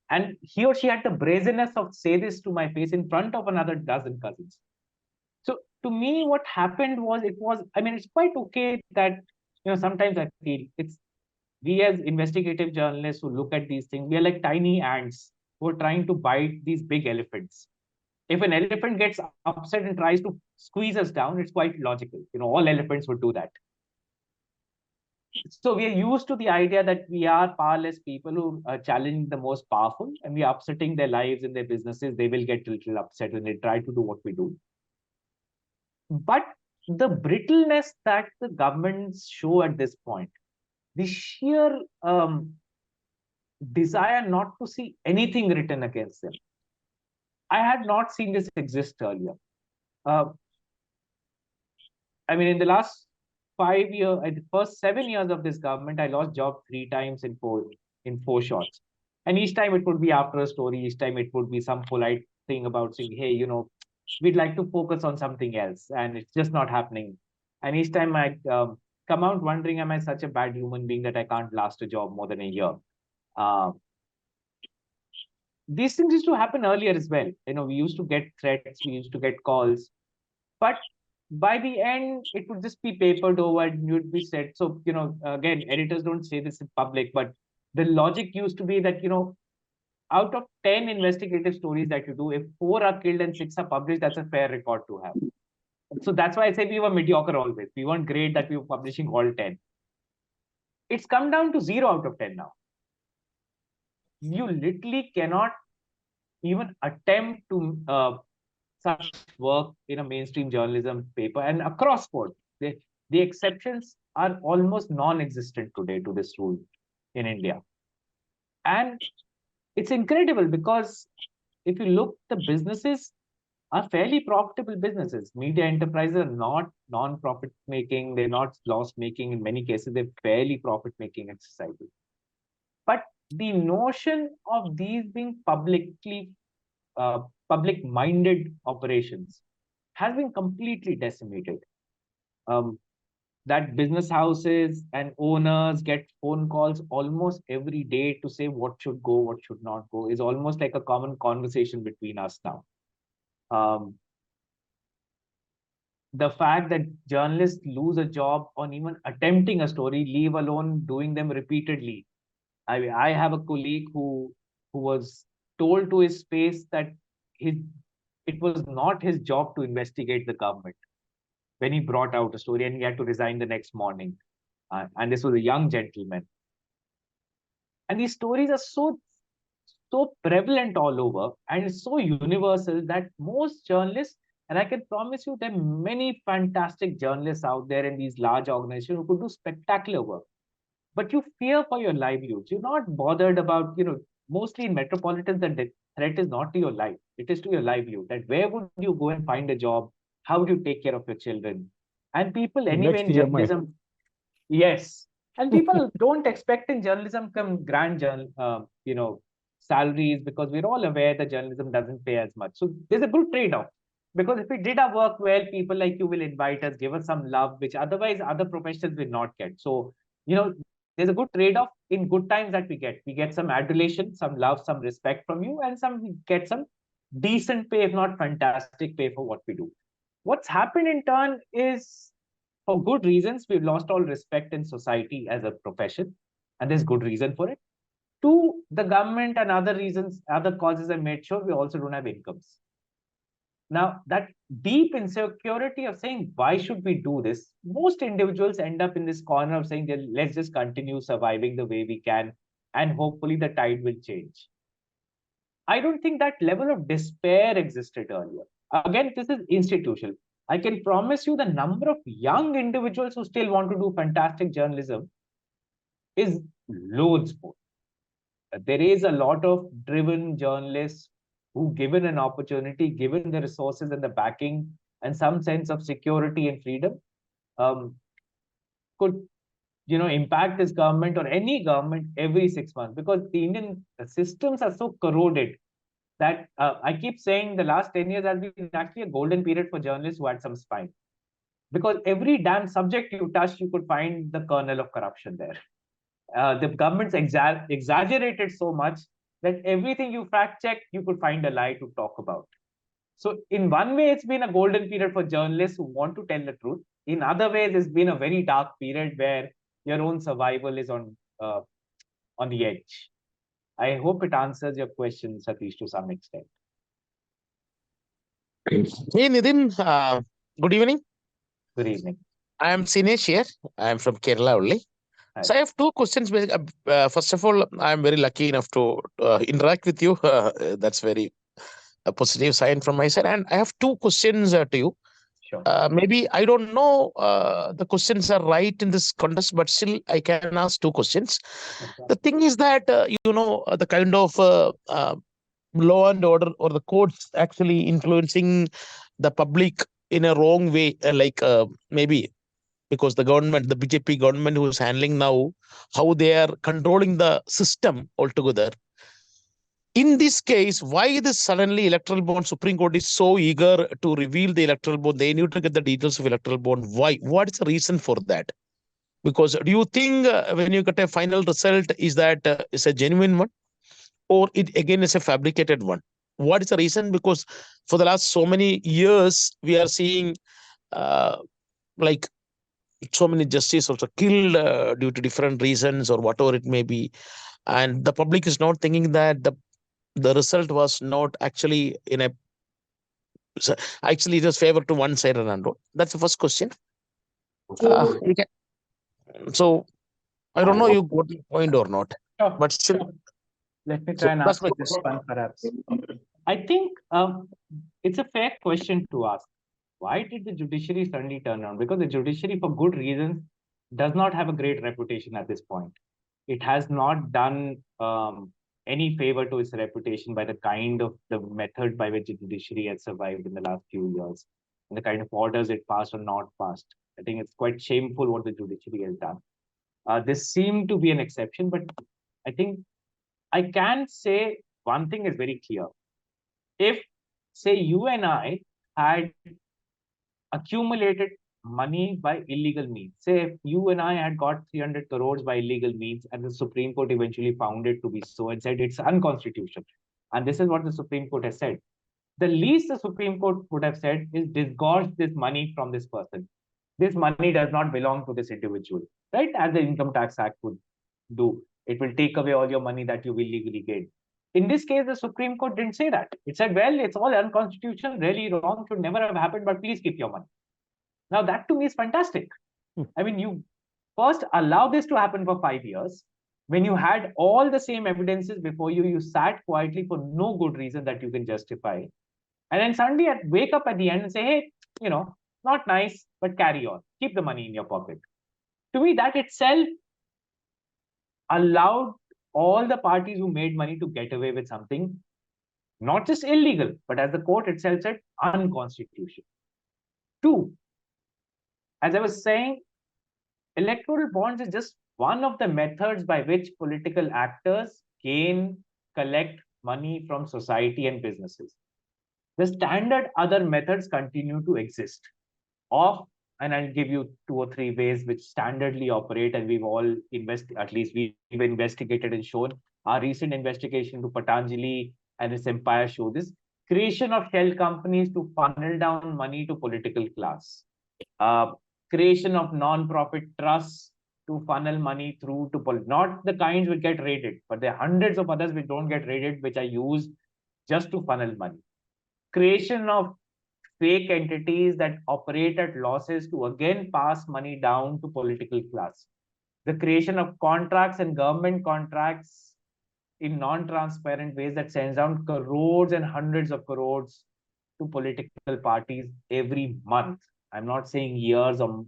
And he or she had the brazenness of say this to my face in front of another dozen cousins. So to me, what happened was, it's quite okay that, sometimes I feel we as investigative journalists who look at these things, we are like tiny ants who are trying to bite these big elephants. If an elephant gets upset and tries to squeeze us down, it's quite logical. All elephants would do that. So we are used to the idea that we are powerless people who are challenging the most powerful, and we are upsetting their lives and their businesses. They will get a little upset when they try to do what we do. But the brittleness that the governments show at this point, the sheer desire not to see anything written against them, I had not seen this exist earlier. In the last 5 years, the first 7 years of this government, I lost job 3 times in four shots. And each time it would be after a story, each time it would be some polite thing about saying, hey, we'd like to focus on something else, and it's just not happening. And each time I come out wondering, am I such a bad human being that I can't last a job more than a year? These things used to happen earlier as well. We used to get threats, we used to get calls, but by the end, it would just be papered over and you'd be said. So, again, editors don't say this in public, but the logic used to be that, out of 10 investigative stories that you do, if 4 are killed and 6 are published, that's a fair record to have. So that's why I say we were mediocre always. We weren't great that we were publishing all 10. It's come down to 0 out of 10 now. You literally cannot even attempt to such work in a mainstream journalism paper, and across board, the exceptions are almost non-existent today to this rule in India. And it's incredible because if you look, the businesses are fairly profitable businesses. Media enterprises are not non-profit making, they're not loss making. In many cases, they're fairly profit making in society. But the notion of these being public-minded operations has been completely decimated. That business houses and owners get phone calls almost every day to say what should go, what should not go, is almost like a common conversation between us now. The fact that journalists lose a job on even attempting a story, leave alone doing them repeatedly. I have a colleague who was told to his face that it was not his job to investigate the government when he brought out a story, and he had to resign the next morning. And this was a young gentleman. And these stories are so prevalent all over, and it's so universal that most journalists, and I can promise you there are many fantastic journalists out there in these large organizations who could do spectacular work. But you fear for your livelihoods. You're not bothered about, mostly in metropolitans, the threat is not to your life. It is to your livelihood. That where would you go and find a job? How would you take care of your children? And people anyway in journalism, yes. And people don't expect in journalism grand salaries, because we're all aware that journalism doesn't pay as much. So there's a good trade-off. Because if we did our work well, people like you will invite us, give us some love, which otherwise other professionals will not get. So, there's a good trade-off in good times that we get. We get some adulation, some love, some respect from you, and we get some decent pay, if not fantastic pay for what we do. What's happened in turn is, for good reasons, we've lost all respect in society as a profession, and there's good reason for it. 2, the government and other reasons, other causes have made sure we also don't have incomes. Now, that deep insecurity of saying, why should we do this? Most individuals end up in this corner of saying, let's just continue surviving the way we can, and hopefully the tide will change. I don't think that level of despair existed earlier. Again, this is institutional. I can promise you the number of young individuals who still want to do fantastic journalism is loads more. There is a lot of driven journalists who, given an opportunity, given the resources and the backing and some sense of security and freedom, could impact this government or any government every 6 months, because the Indian systems are so corroded that I keep saying the last 10 years has been actually a golden period for journalists who had some spine. Because every damn subject you touch, you could find the kernel of corruption there. The government's exaggerated so much that everything you fact check, you could find a lie to talk about. So in one way, it's been a golden period for journalists who want to tell the truth. In other ways, it's been a very dark period where your own survival is on the edge. I hope it answers your question, Satish, to some extent. Hey, Nitin, good evening. Good evening. I am Sinesh here. I am from Kerala only. Hi. So I have two questions. First of all, I am very lucky enough to interact with you. That's very a positive sign from my side. And I have two questions to you. Sure. Maybe I don't know the questions are right in this context, but still I can ask two questions. Okay. The thing is that, the kind of law and order or the courts actually influencing the public in a wrong way, maybe because the government, the BJP government who is handling now, how they are controlling the system altogether. In this case, why this suddenly electoral bond, Supreme Court is so eager to reveal the electoral bond? They need to get the details of electoral bond. Why? What is the reason for that? Because do you think when you get a final result, is that is a genuine one, or it again is a fabricated one? What is the reason? Because for the last so many years, we are seeing like so many justices also killed due to different reasons or whatever it may be, and the public is not thinking that the result was not actually actually it was favor to one side and another. That's the first question. So I don't know you got the point or not, but still. Let me try and answer this one, perhaps. I think it's a fair question to ask. Why did the judiciary suddenly turn around? Because the judiciary, for good reasons, does not have a great reputation at this point. It has not done any favor to its reputation by the kind of the method by which the judiciary has survived in the last few years, and the kind of orders it passed or not passed. I think it's quite shameful what the judiciary has done. This seemed to be an exception, but I think I can say one thing is very clear. If, say, you and I had accumulated money by illegal means, say if you and I had got 300 crores by illegal means, and the Supreme Court eventually found it to be so and said it's unconstitutional, and this is what the Supreme Court has said, the least the Supreme Court would have said is disgorge this money from this person. This money does not belong to this individual, right? As the Income Tax Act would do. It will take away all your money that you illegally gained. In this case, the Supreme Court didn't say that. It said, well, it's all unconstitutional, really wrong, should never have happened, but please keep your money. Now, that to me is fantastic. I mean, you first allow this to happen for 5 years. When you had all the same evidences before you, you sat quietly for no good reason that you can justify. And then suddenly wake up at the end and say, hey, not nice, but carry on. Keep the money in your pocket. To me, that itself allowed all the parties who made money to get away with something, not just illegal, but as the court itself said, unconstitutional. Two, as I was saying, electoral bonds is just one of the methods by which political actors collect money from society and businesses. The standard other methods continue to exist. And I'll give you 2 or 3 ways which standardly operate, and we've all we've investigated and shown. Our recent investigation to Patanjali and its empire show this. Creation of shell companies to funnel down money to political class. Creation of non-profit trusts to funnel money through to not the kinds which get raided, but there are hundreds of others which don't get raided, which are used just to funnel money. Creation of fake entities that operate at losses to again pass money down to political class. The creation of contracts and government contracts in non-transparent ways that sends down crores and hundreds of crores to political parties every month. I'm not saying years or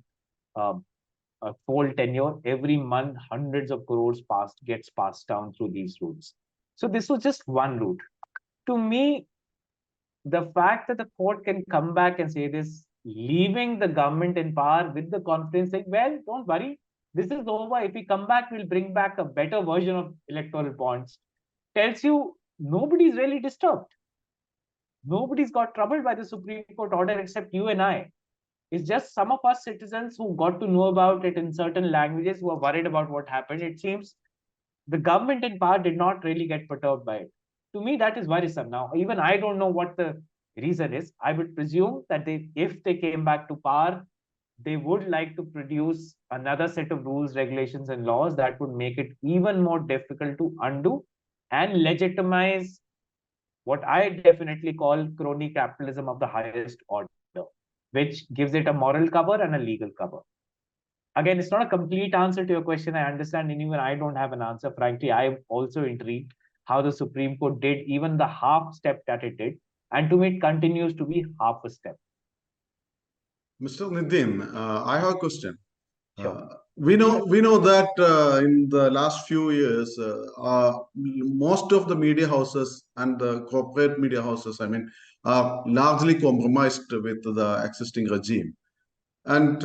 a full tenure. Every month, hundreds of crores gets passed down through these routes. So this was just one route. To me, the fact that the court can come back and say this, leaving the government in power with the confidence saying, well, don't worry, this is over. If we come back, we'll bring back a better version of electoral bonds, tells you nobody's really disturbed. Nobody's got troubled by the Supreme Court order except you and I. It's just some of us citizens who got to know about it in certain languages who are worried about what happened. It seems the government in power did not really get perturbed by it. To me, that is worrisome. Now, even I don't know what the reason is. I would presume that if they came back to power, they would like to produce another set of rules, regulations, and laws that would make it even more difficult to undo and legitimize what I definitely call crony capitalism of the highest order, which gives it a moral cover and a legal cover. Again, it's not a complete answer to your question. I understand, and even I don't have an answer. Frankly, I'm also intrigued how the Supreme Court did even the half step that it did. And to me, it continues to be half a step. Mr. Nitin, I have a question. Sure. We know that in the last few years, most of the media houses and the corporate media houses, are largely compromised with the existing regime. And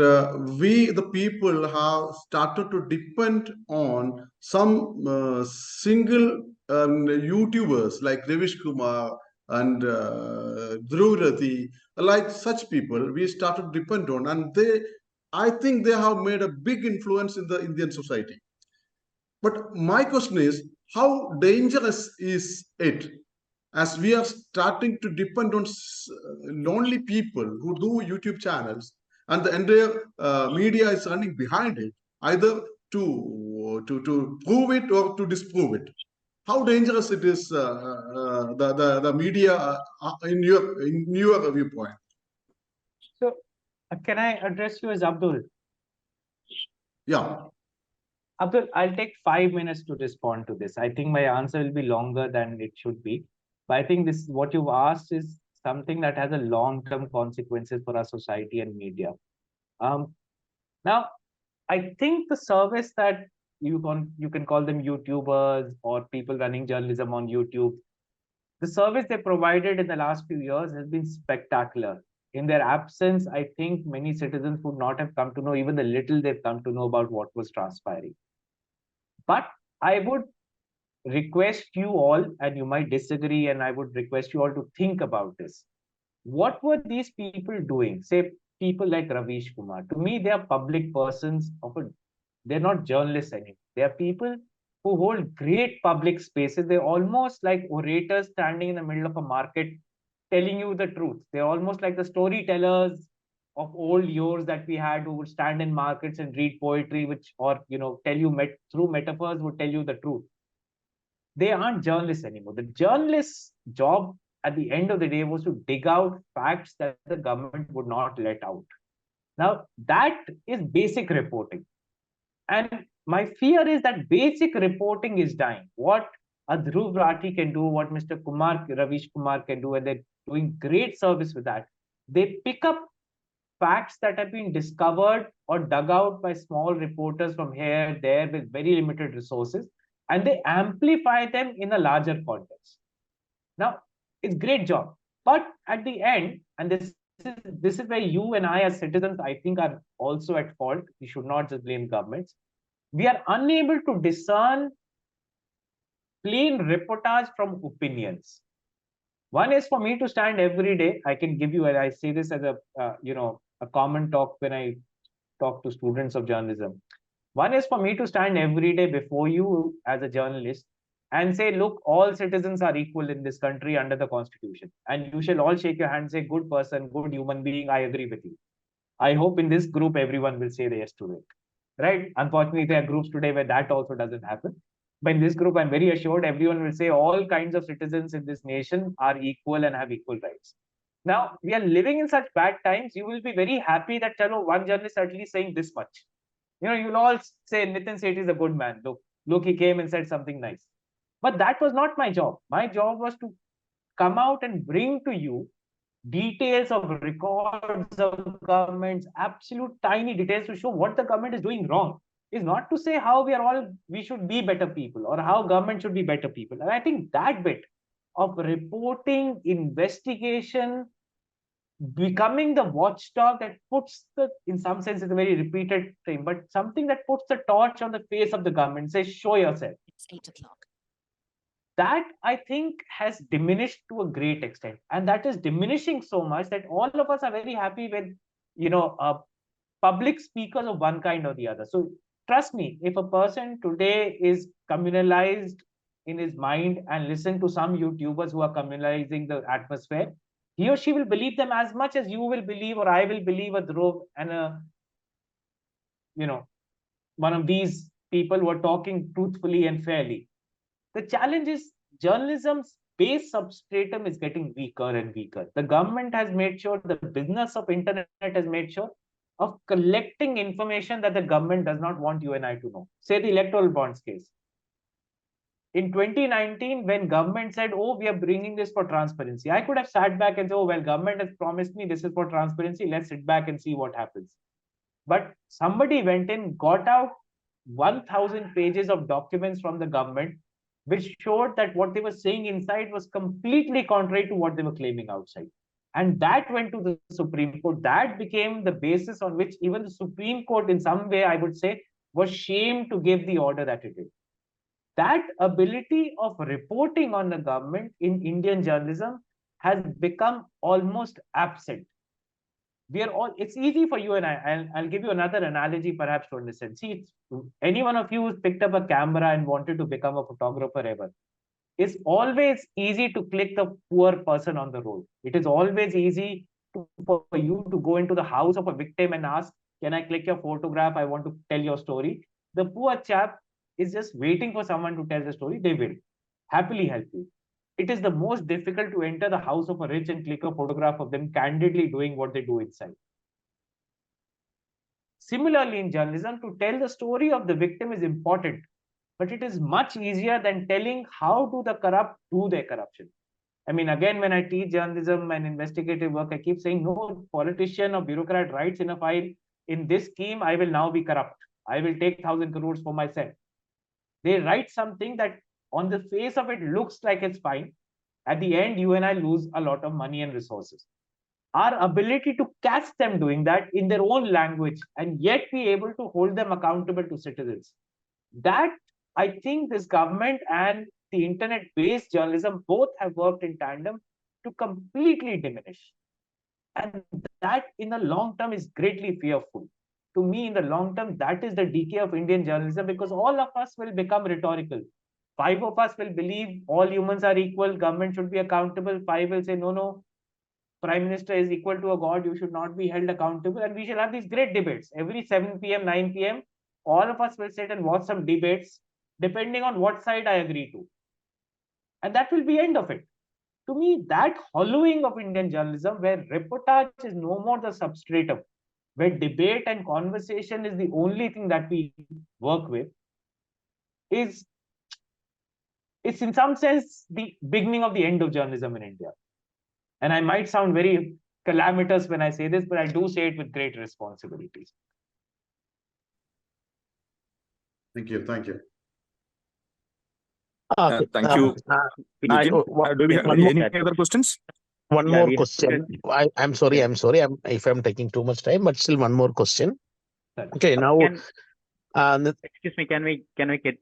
we, the people, have started to depend on some single YouTubers like Ravish Kumar and Dhruv Rathi, like such people, we started to depend on, and I think they have made a big influence in the Indian society. But my question is, how dangerous is it as we are starting to depend on lonely people who do YouTube channels, and the entire media is running behind it, either to prove it or to disprove it? How dangerous it is, the media in your viewpoint? So, can I address you as Abdul? Yeah. Abdul, I'll take 5 minutes to respond to this. I think my answer will be longer than it should be. But I think this, what you've asked, is something that has a long-term consequences for our society and media. Now, I think the service that you can call them YouTubers or people running journalism on YouTube, the service they provided in the last few years has been spectacular. In their absence, I think many citizens would not have come to know even the little they've come to know about what was transpiring. But I would request you all, and you might disagree, and I would request you all to think about this. What were these people doing? Say, people like Ravish Kumar. To me, they are public persons. They're not journalists anymore. They are people who hold great public spaces. They're almost like orators standing in the middle of a market telling you the truth. They're almost like the storytellers of old years that we had, who would stand in markets and read poetry, or tell you through metaphors, would tell you the truth. They aren't journalists anymore. The journalist's job at the end of the day was to dig out facts that the government would not let out. Now, that is basic reporting. And my fear is that basic reporting is dying. What a Dhruv Rathi can do, what Mr. Ravish Kumar can do, and they're doing great service with that. They pick up facts that have been discovered or dug out by small reporters from here, there, with very limited resources, and they amplify them in a larger context. Now, it's a great job. But at the end, and this is where you and I as citizens, I think, are also at fault. We should not just blame governments. We are unable to discern plain reportage from opinions. One is for me to stand every day. I can give you, and I say this as a common talk when I talk to students of journalism. One is for me to stand every day before you as a journalist and say, look, all citizens are equal in this country under the Constitution. And you shall all shake your hand and say, good person, good human being, I agree with you. I hope in this group, everyone will say yes to it. Right? Unfortunately, there are groups today where that also doesn't happen. But in this group, I'm very assured everyone will say all kinds of citizens in this nation are equal and have equal rights. Now, we are living in such bad times, you will be very happy that one journalist at least saying this much. You'll all say Nitin Sethi is a good man. Look, he came and said something nice. But that was not my job. My job was to come out and bring to you details of records of governments, absolute tiny details to show what the government is doing wrong. Is not to say how we should be better people or how government should be better people. And I think that bit of reporting, investigation, becoming the watchdog that puts in some sense, it's a very repeated thing, but something that puts the torch on the face of the government, says, show yourself. It's 8 o'clock. That I think has diminished to a great extent. And that is diminishing so much that all of us are very happy with, public speakers of one kind or the other. So trust me, if a person today is communalized in his mind and listen to some YouTubers who are communalizing the atmosphere, he or she will believe them as much as you will believe or I will believe a Dhruv and one of these people who are talking truthfully and fairly. The challenge is journalism's base substratum is getting weaker and weaker. The government has made sure, the business of internet has made sure of collecting information that the government does not want you and I to know. Say the electoral bonds case. In 2019, when government said, oh, we are bringing this for transparency, I could have sat back and said, oh, well, government has promised me this is for transparency. Let's sit back and see what happens. But somebody went in, got out 1,000 pages of documents from the government, which showed that what they were saying inside was completely contrary to what they were claiming outside. And that went to the Supreme Court. That became the basis on which even the Supreme Court, in some way, I would say, was shamed to give the order that it did. That ability of reporting on the government in Indian journalism has become almost absent. It's easy for you and I'll give you another analogy perhaps to understand. See, any one of you who's picked up a camera and wanted to become a photographer ever, it's always easy to click the poor person on the road. It is always easy for you to go into the house of a victim and ask, can I click your photograph? I want to tell your story. The poor chap is just waiting for someone to tell the story. They will happily help you. It is the most difficult to enter the house of a rich and click a photograph of them candidly doing what they do inside. Similarly, in journalism, to tell the story of the victim is important, but it is much easier than telling how do the corrupt do their corruption. I mean, again, when I teach journalism and investigative work, I keep saying, no politician or bureaucrat writes in a file, in this scheme, I will now be corrupt. I will take 1,000 crores for myself. They write something that on the face of it looks like it's fine. At the end, you and I lose a lot of money and resources. Our ability to catch them doing that in their own language and yet be able to hold them accountable to citizens. That, I think this government and the internet-based journalism both have worked in tandem to completely diminish. And that in the long term is greatly fearful. To me, in the long term, that is the decay of Indian journalism, because all of us will become rhetorical. 5 of us will believe all humans are equal, government should be accountable. 5 will say, no, Prime Minister is equal to a god, you should not be held accountable. And we shall have these great debates. Every 7 p.m., 9 p.m., all of us will sit and watch some debates, depending on what side I agree to. And that will be end of it. To me, that hollowing of Indian journalism, where reportage is no more the substratum, where debate and conversation is the only thing that we work with, it's in some sense the beginning of the end of journalism in India. And I might sound very calamitous when I say this, but I do say it with great responsibilities. Thank you. Thank you. Okay. Thank you. Nitin. Do we have any other questions? One more question. I'm sorry. If I'm taking too much time, but still one more question. Okay. Now, excuse me. Can we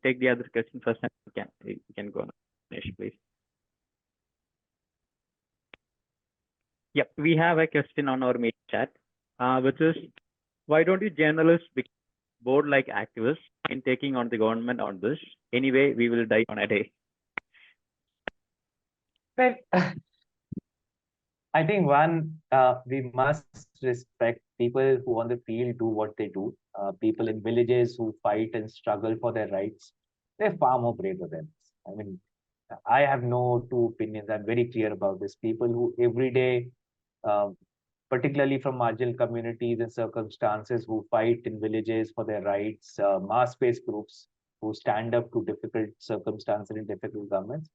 take the other question first? We can go on, please. Yep, we have a question on our main chat, which is, why don't you journalists be board-like activists in taking on the government on this? Anyway, we will die on a day. Well, I think we must respect people who on the field do what they do. People in villages who fight and struggle for their rights, they're far more braver than us. I mean, I have no two opinions. I'm very clear about this. People who every day particularly from marginal communities and circumstances who fight in villages for their rights, mass-based groups who stand up to difficult circumstances and difficult governments.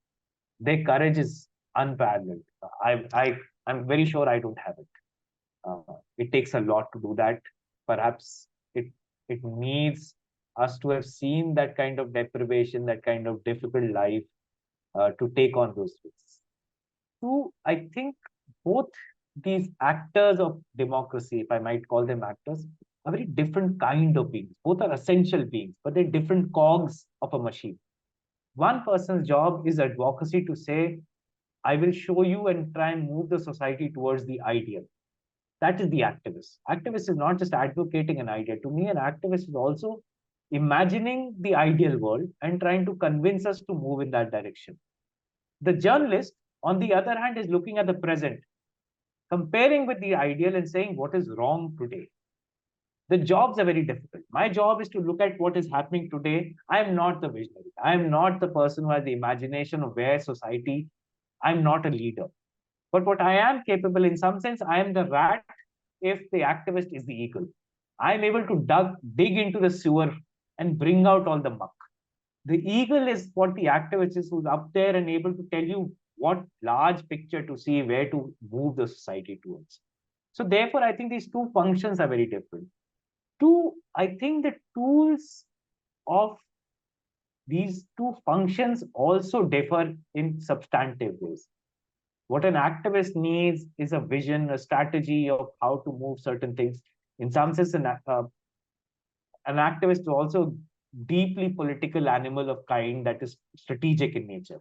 Their courage is unparalleled. I'm very sure I don't have it. It takes a lot to do that. Perhaps it needs us to have seen that kind of deprivation, that kind of difficult life to take on those risks. So I think both these actors of democracy, if I might call them actors, are very different kind of beings. Both are essential beings, but they're different cogs of a machine. One person's job is advocacy, to say, I will show you and try and move the society towards the ideal. That is the activist. Activist is not just advocating an idea. To me, an activist is also imagining the ideal world and trying to convince us to move in that direction. The journalist, on the other hand, is looking at the present, comparing with the ideal and saying what is wrong today. The jobs are very difficult. My job is to look at what is happening today. I am not the visionary. I am not the person who has the imagination of where society. I'm not a leader. But what I am capable, in some sense, I am the rat if the activist is the eagle. I'm able to dig into the sewer and bring out all the muck. The eagle is what the activist is, who's up there and able to tell you what large picture to see, where to move the society towards. So therefore, I think these two functions are very different. I think the tools of these two functions also differ in substantive ways. What an activist needs is a vision, a strategy of how to move certain things. In some sense, an activist is also deeply political animal of kind that is strategic in nature.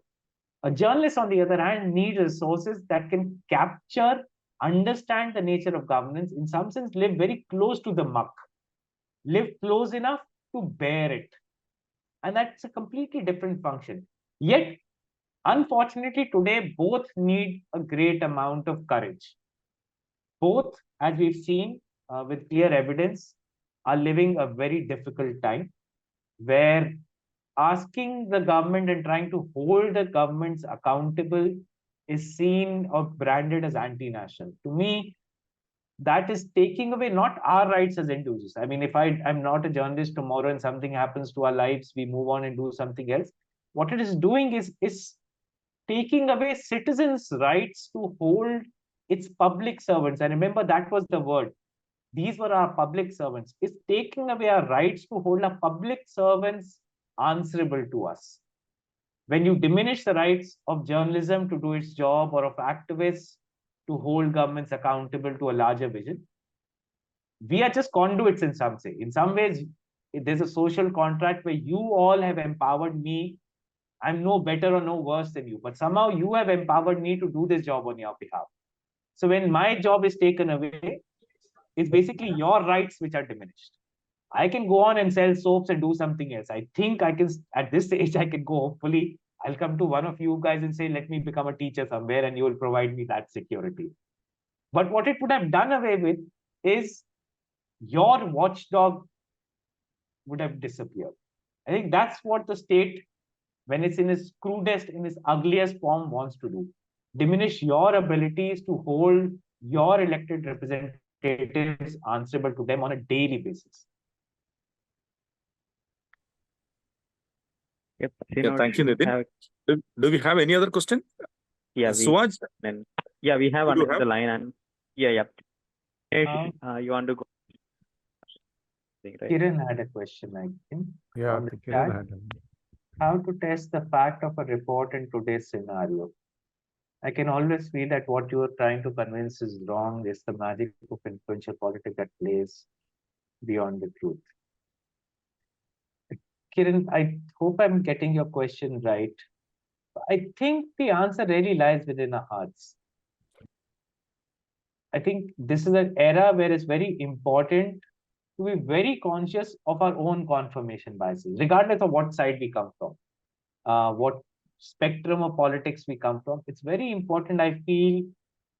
A journalist, on the other hand, needs resources that can capture, understand the nature of governance, in some sense, live very close to the muck, live close enough to bear it. And that's a completely different function. Yet, unfortunately, today, both need a great amount of courage. Both, as we've seen with clear evidence, are living a very difficult time where asking the government and trying to hold the governments accountable is seen or branded as anti-national. To me, that is taking away not our rights as individuals. I mean, if I'm not a journalist tomorrow and something happens to our lives, we move on and do something else. What it is doing is taking away citizens' rights to hold its public servants. And remember, that was the word. These were our public servants. It's taking away our rights to hold our public servants answerable to us. When you diminish the rights of journalism to do its job, or of activists to hold governments accountable to a larger vision, we are just conduits in some way. In some ways, there's a social contract where you all have empowered me. I'm no better or no worse than you, but somehow you have empowered me to do this job on your behalf. So when my job is taken away, it's basically your rights which are diminished. I can go on and sell soaps and do something else. I think I can, at this age, I can go, hopefully, I'll come to one of you guys and say, let me become a teacher somewhere and you will provide me that security. But what it would have done away with is your watchdog would have disappeared. I think that's what the state, when it's in its crudest, in its ugliest form, wants to do. Diminish your abilities to hold your elected representatives answerable to them on a daily basis. Yep. Yeah, thank you, Nitin. Do we have any other question? Yeah, Suaj? We have one on the line, and you want to go? Right? Kiran had a question, I think. Yeah, Kiran had how to test the fact of a report in today's scenario. I can always feel that what you are trying to convince is wrong. It's the magic of influential politics that plays beyond the truth. Kiran, I hope I'm getting your question right. I think the answer really lies within our hearts. I think this is an era where it's very important to be very conscious of our own confirmation biases, regardless of what side we come from, what spectrum of politics we come from. It's very important, I feel,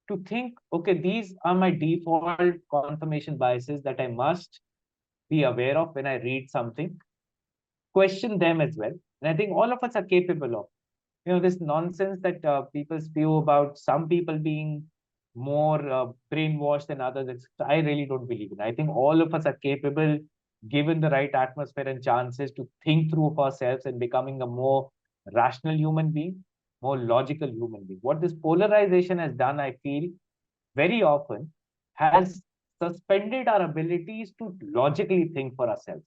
to think, okay, these are my default confirmation biases that I must be aware of when I read something. Question them as well. And I think all of us are capable of. This nonsense that people spew about some people being more brainwashed than others. I really don't believe it. I think all of us are capable, given the right atmosphere and chances, to think through of ourselves and becoming a more rational human being, more logical human being. What this polarization has done, I feel, very often has suspended our abilities to logically think for ourselves.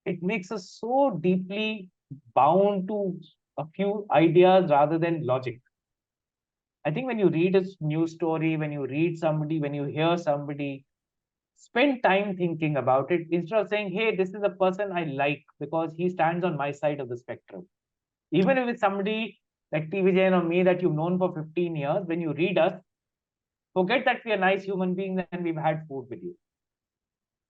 It makes us so deeply bound to a few ideas rather than logic. I think when you read a news story, when you read somebody, when you hear somebody, spend time thinking about it instead of saying, hey, this is a person I like because he stands on my side of the spectrum. Even if it's somebody like TV Jain or me that you've known for 15 years, when you read us, forget that we are nice human beings and we've had food with you.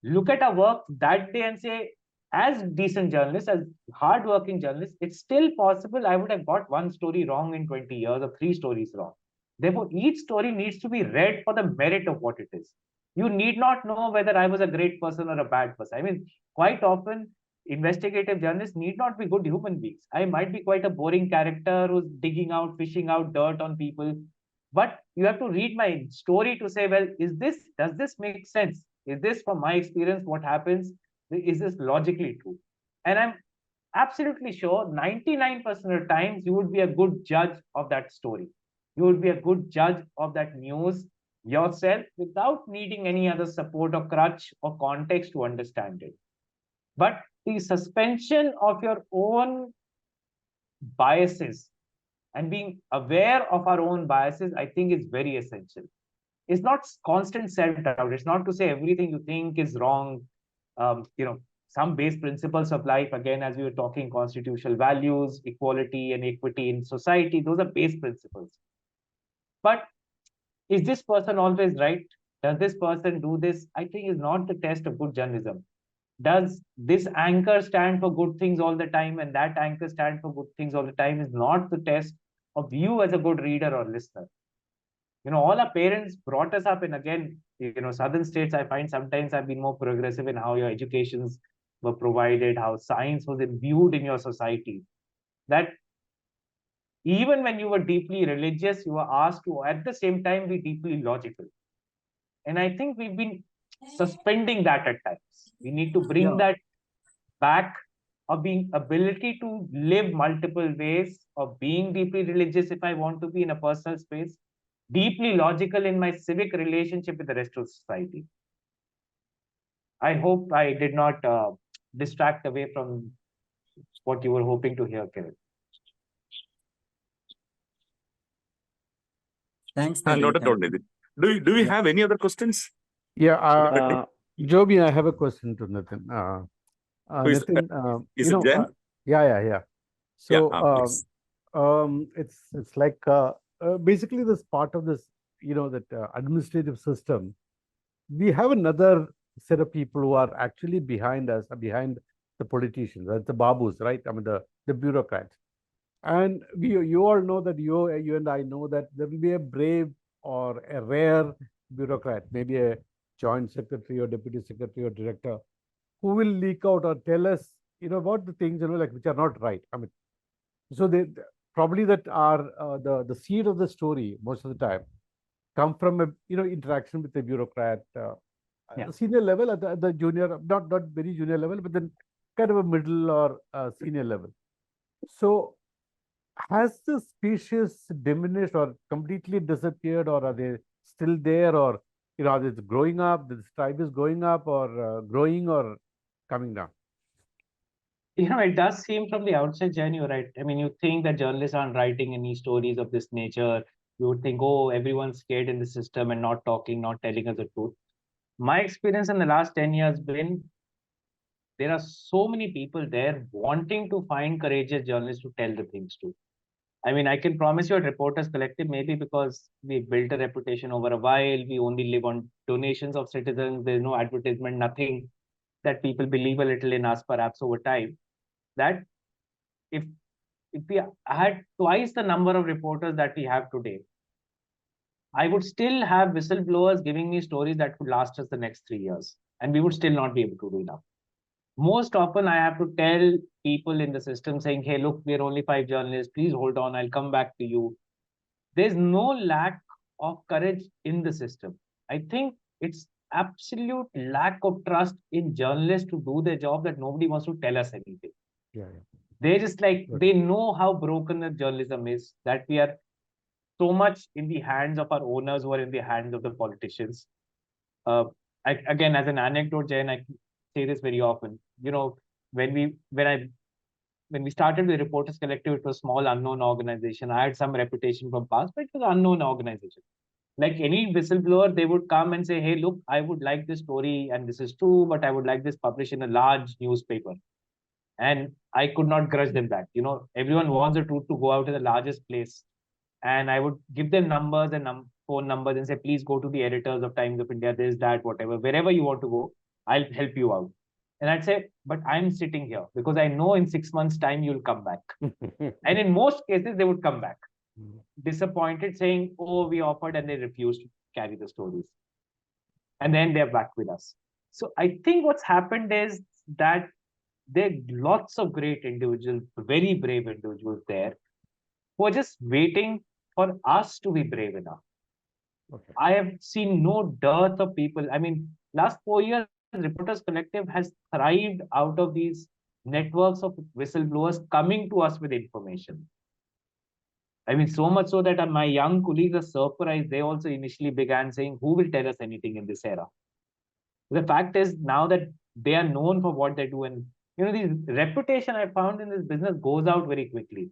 Look at our work that day and say, as decent journalists, as hardworking journalists, it's still possible I would have got one story wrong in 20 years or 3 stories wrong. Therefore, each story needs to be read for the merit of what it is. You need not know whether I was a great person or a bad person. I mean, quite often, investigative journalists need not be good human beings. I might be quite a boring character who's digging out, fishing out dirt on people. But you have to read my story to say, well, does this make sense? Is this from my experience what happens? Is this logically true? And I'm absolutely sure 99% of the times you would be a good judge of that story. You would be a good judge of that news yourself without needing any other support or crutch or context to understand it. But the suspension of your own biases and being aware of our own biases, I think, is very essential. It's not constant self-doubt. It's not to say everything you think is wrong. Some base principles of life, again, as we were talking, constitutional values, equality and equity in society, those are base principles. But is this person always right? Does this person do this? I think is not the test of good journalism. Does this anchor stand for good things all the time and that anchor stand for good things all the time is not the test of you as a good reader or listener. All our parents brought us up in, again, southern states, I find sometimes have been more progressive in how your educations were provided, how science was imbued in your society. That even when you were deeply religious, you were asked to, at the same time, be deeply logical. And I think we've been suspending that at times. We need to bring that back, of being ability to live multiple ways, of being deeply religious if I want to be in a personal space, deeply logical in my civic relationship with the rest of society. I hope I did not distract away from what you were hoping to hear, Kevin. Thanks, Not at all, Nitin. Do we have any other questions? Yeah, Joby, I have a question to Nitin. Nitin, is it Jen? Yeah. So it's like basically this part of this, that administrative system. We have another set of people who are actually behind us, behind the politicians, that's the babus, right? I mean the bureaucrats. And you all know that you and I know that there will be a brave or a rare bureaucrat, maybe a joint secretary or deputy secretary or director, who will leak out or tell us, about the things, like which are not right. I mean, so they probably that are the seed of the story most of the time come from a interaction with the bureaucrat, senior level, at the junior, not very junior level, but then kind of a middle or senior level. So has the species diminished or completely disappeared, or are they still there, or are they growing up? The tribe is going up or growing or coming down? It does seem from the outside, Jen, you're right. I mean, you think that journalists aren't writing any stories of this nature. You would think, oh, everyone's scared in the system and not talking, not telling us the truth. My experience in the last 10 years been, there are so many people there wanting to find courageous journalists to tell the things to. I mean, I can promise you at Reporters Collective, maybe because we built a reputation over a while, we only live on donations of citizens, there's no advertisement, nothing, that people believe a little in us perhaps over time, that if we had twice the number of reporters that we have today, I would still have whistleblowers giving me stories that could last us the next 3 years, and we would still not be able to do enough. Most often, I have to tell people in the system saying, hey, look, we're only 5 journalists. Please hold on. I'll come back to you. There's no lack of courage in the system. I think it's absolute lack of trust in journalists to do their job that nobody wants to tell us anything. Yeah. They're just like, Good. they know how broken the journalism is, that we are so much in the hands of our owners who are in the hands of the politicians. Again, as an anecdote, Jayan, I say this very often. You know, when we started the Reporters Collective, it was a small unknown organization. I had some reputation from past, but it was an unknown organization. Like any whistleblower, they would come and say, hey, look, I would like this story and this is true, but I would like this published in a large newspaper. And I could not grudge them that. You know, everyone wants the truth to go out to the largest place. And I would give them numbers and phone numbers and say, please go to the editors of Times of India, this, that, whatever, wherever you want to go, I'll help you out. And I'd say, but I'm sitting here because I know in 6 months' time you'll come back. And in most cases, they would come back disappointed, saying, oh, we offered, and they refused to carry the stories. And then they're back with us. So I think what's happened is that there are lots of great individuals, very brave individuals there, who are just waiting for us to be brave enough. Okay. I have seen no dearth of people. I mean, last 4 years, Reporters Collective has thrived out of these networks of whistleblowers coming to us with information. I mean, so much so that my young colleagues are surprised. They also initially began saying, who will tell us anything in this era? The fact is now that they are known for what they do, and you know, the reputation I found in this business goes out very quickly.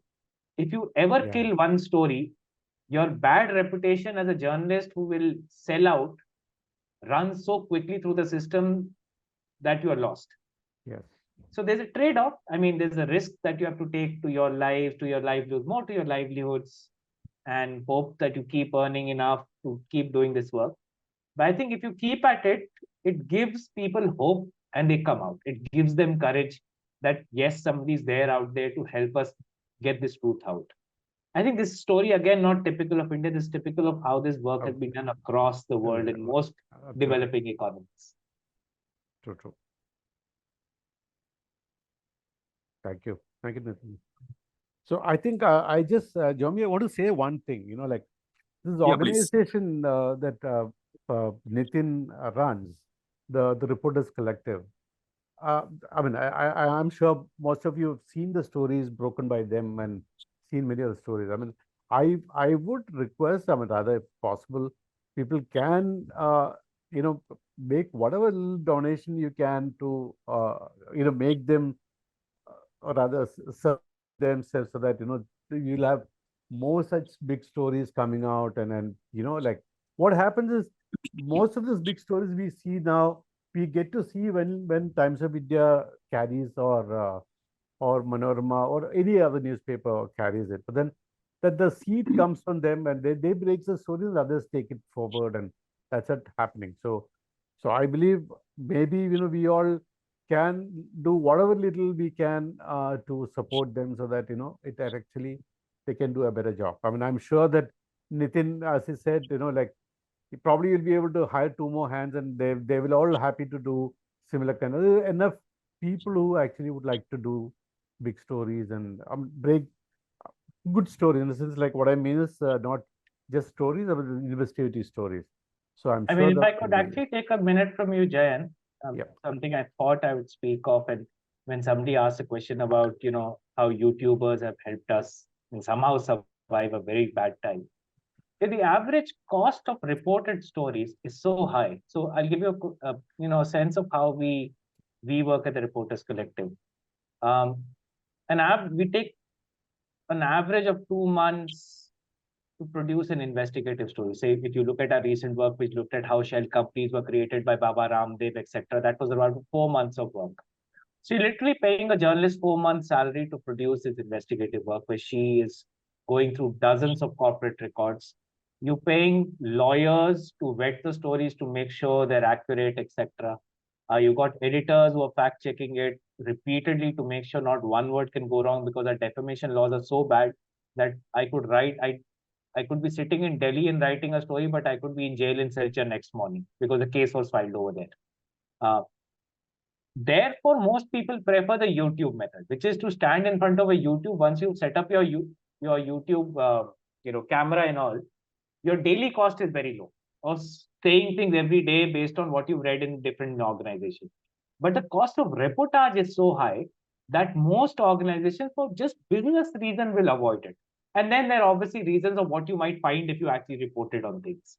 If you ever kill one story, your bad reputation as a journalist who will sell out runs so quickly through the system that you are lost. Yes. So there's a trade-off. I mean, there's a risk that you have to take to your life, to your livelihoods, more to your livelihoods, and hope that you keep earning enough to keep doing this work. But I think if you keep at it, it gives people hope and they come out. It gives them courage that, yes, somebody's there out there to help us get this truth out. I think this story, again, not typical of India, this is typical of how this work has been done across the world in most developing economies. True. Thank you, Nitin. So I think I just, Jomi, I want to say one thing. You know, like this organization that Nitin runs, the Reporters Collective. I mean, I'm sure most of you have seen the stories broken by them and seen many of the stories. I mean, I would request, I mean, rather if possible, people can, make whatever little donation you can to, make them, or rather serve themselves so that, you'll have more such big stories coming out. And like what happens is most of these big stories we see now, we get to see when Times of India carries or Manorama or any other newspaper carries it. But then that the seed comes from them and they break the stories, others take it forward, and that's what happening. So I believe maybe we all can do whatever little we can to support them so that it actually they can do a better job. I mean, I'm sure that Nitin, as he said, like he probably will be able to hire 2 more hands, and they will all happy to do similar kind of enough people who actually would like to do big stories and break good stories. In the sense, like what I mean is not just stories, but investigative stories. So I'm sure. I mean, if I could actually take a minute from you, Jayan, something I thought I would speak of, and when somebody asked a question about how YouTubers have helped us and somehow survive a very bad time. The average cost of reported stories is so high. So I'll give you a sense of how we work at the Reporters Collective. We take an average of 2 months to produce an investigative story. Say, if you look at our recent work, which looked at how shell companies were created by Baba Ramdev, etc., that was around 4 months of work. So you're literally paying a journalist 4 months' salary to produce this investigative work, where she is going through dozens of corporate records. You're paying lawyers to vet the stories to make sure they're accurate, etc. You got editors who are fact-checking it repeatedly to make sure not one word can go wrong, because our defamation laws are so bad that I could be sitting in Delhi and writing a story, but I could be in jail in Silchar next morning because the case was filed over there. Therefore, most people prefer the YouTube method, which is to stand in front of a YouTube. Once you set up your YouTube, camera and all, your daily cost is very low, or saying things every day based on what you've read in different organizations. But the cost of reportage is so high that most organizations, for just business reason, will avoid it. And then there are obviously reasons of what you might find if you actually reported on things.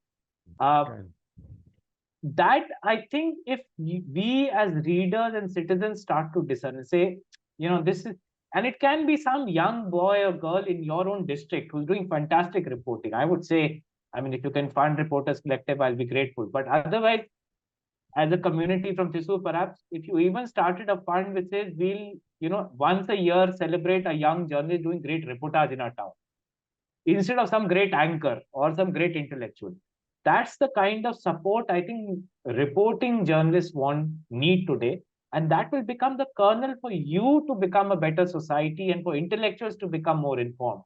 That I think if we as readers and citizens start to discern and say, this is, and it can be some young boy or girl in your own district who's doing fantastic reporting. I would say, I mean, if you can fund Reporters Collective, I'll be grateful. But otherwise, as a community from Thrissur, perhaps if you even started a fund which says we'll, once a year celebrate a young journalist doing great reportage in our town, instead of some great anchor or some great intellectual. That's the kind of support I think reporting journalists need today. And that will become the kernel for you to become a better society and for intellectuals to become more informed.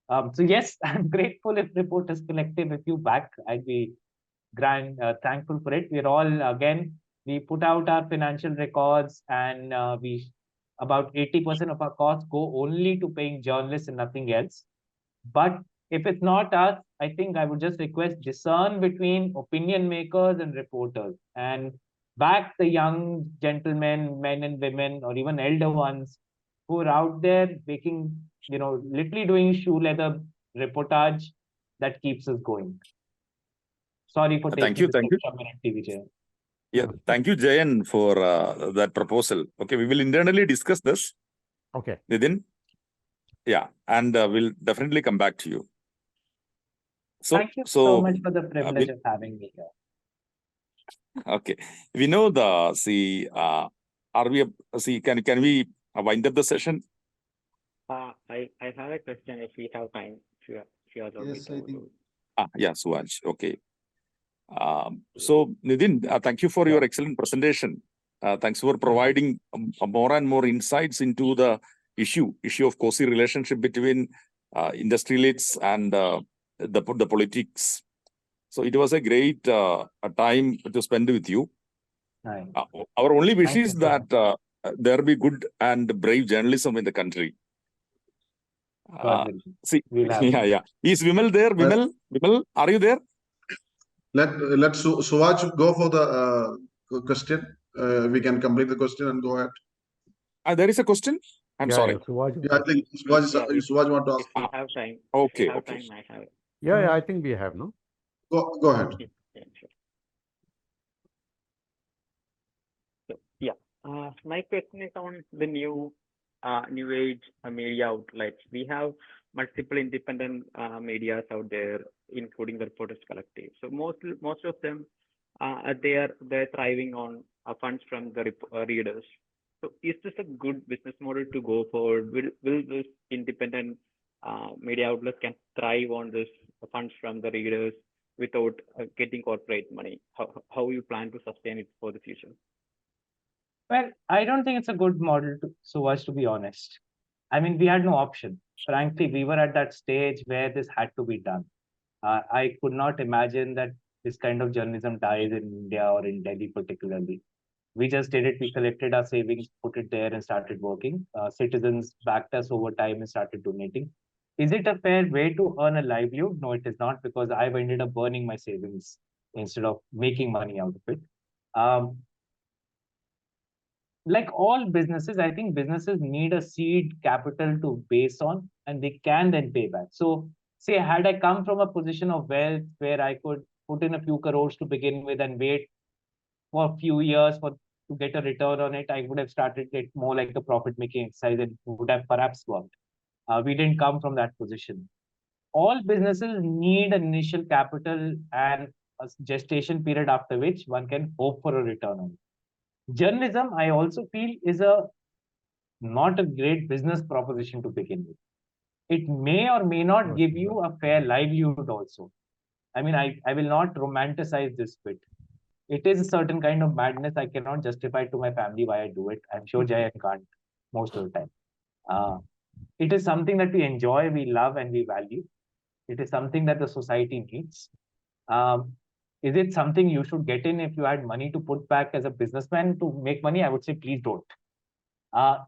So yes, I'm grateful if Reporters Collective, if you back, I'd be thankful for it. We're all, again, we put out our financial records, and about 80% of our costs go only to paying journalists and nothing else. But if it's not us, I think I would just request discern between opinion makers and reporters, and back the young gentlemen, men and women, or even elder ones who are out there making, literally doing shoe leather reportage that keeps us going. Sorry for taking Thank you. TV. Yeah, thank you, Jayan, for that proposal. Okay, we will internally discuss this. Okay. Nidin? Yeah, and we'll definitely come back to you. So, thank you so much for the privilege of having me here. Okay, we know can we wind up the session? I have a question if we have time. If you allow me to. Yeah, Suaj. Okay. So, Nidin, thank you for your excellent presentation. Thanks for providing more and more insights into the issue of cozy relationship between industrialists and the politics. So it was a great time to spend with you. Our only wish is that there be good and brave journalism in the country. Yeah. Is Vimal there? Vimal, are you there? Let Suvaj go for the question. We can complete the question and go ahead. There is a question? I'm sorry. I think Suvaj want to ask. If we have time. Okay. Time, I have it. Yeah, I think we have, no? Go ahead. Yeah, sure. So, yeah, my question is on the new age media outlets. We have multiple independent medias out there, including the Reporters Collective. So most of them, they're thriving on funds from the readers. So is this a good business model to go forward? Will this independent media outlets can thrive on this funds from the readers without getting corporate money? How you plan to sustain it for the future? Well, I don't think it's a good model to be honest. I mean, we had no option. Frankly, we were at that stage where this had to be done. I could not imagine that this kind of journalism dies in India or in Delhi particularly. We just did it. We collected our savings, put it there and started working. Citizens backed us over time and started donating. Is it a fair way to earn a livelihood? No, it is not, because I've ended up burning my savings instead of making money out of it. Like all businesses, I think businesses need a seed capital to base on, and they can then pay back. So say, had I come from a position of wealth where I could put in a few crores to begin with and wait for a few years to get a return on it, I would have started it more like a profit-making exercise and would have perhaps worked. We didn't come from that position. All businesses need an initial capital and a gestation period after which one can hope for a return on it. Journalism, I also feel, is not a great business proposition to begin with. It may or may not give you a fair livelihood also. I mean, I will not romanticize this bit. It is a certain kind of madness. I cannot justify to my family why I do it. I'm sure Jayan can't most of the time. It is something that we enjoy, we love, and we value. It is something that the society needs. Is it something you should get in if you had money to put back as a businessman to make money? I would say, please don't.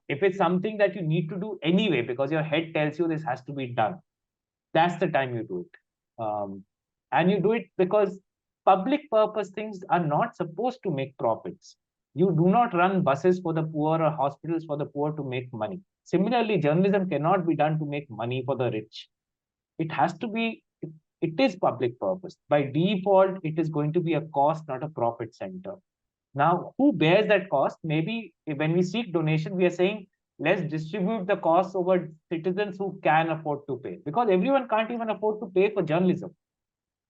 If it's something that you need to do anyway, because your head tells you this has to be done, that's the time you do it. And you do it because public purpose things are not supposed to make profits. You do not run buses for the poor or hospitals for the poor to make money. Similarly, journalism cannot be done to make money for the rich. It has to be, it is public purpose. By default, it is going to be a cost, not a profit center. Now, who bears that cost? Maybe when we seek donation, we are saying, let's distribute the costs over citizens who can afford to pay, because everyone can't even afford to pay for journalism.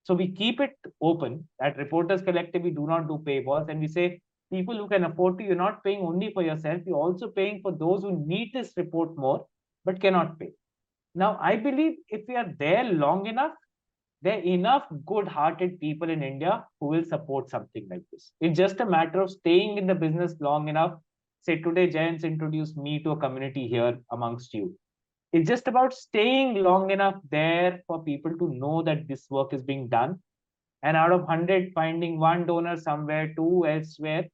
So we keep it open. At Reporters Collective, we do not do paywalls, and we say people who can afford to, you're not paying only for yourself, you're also paying for those who need this report more but cannot pay. Now, I believe if we are there long enough, there are enough good-hearted people in India who will support something like this. It's just a matter of staying in the business long enough. Say today, Jayant's introduced me to a community here amongst you. It's just about staying long enough there for people to know that this work is being done. And out of 100, finding one donor somewhere, two elsewhere.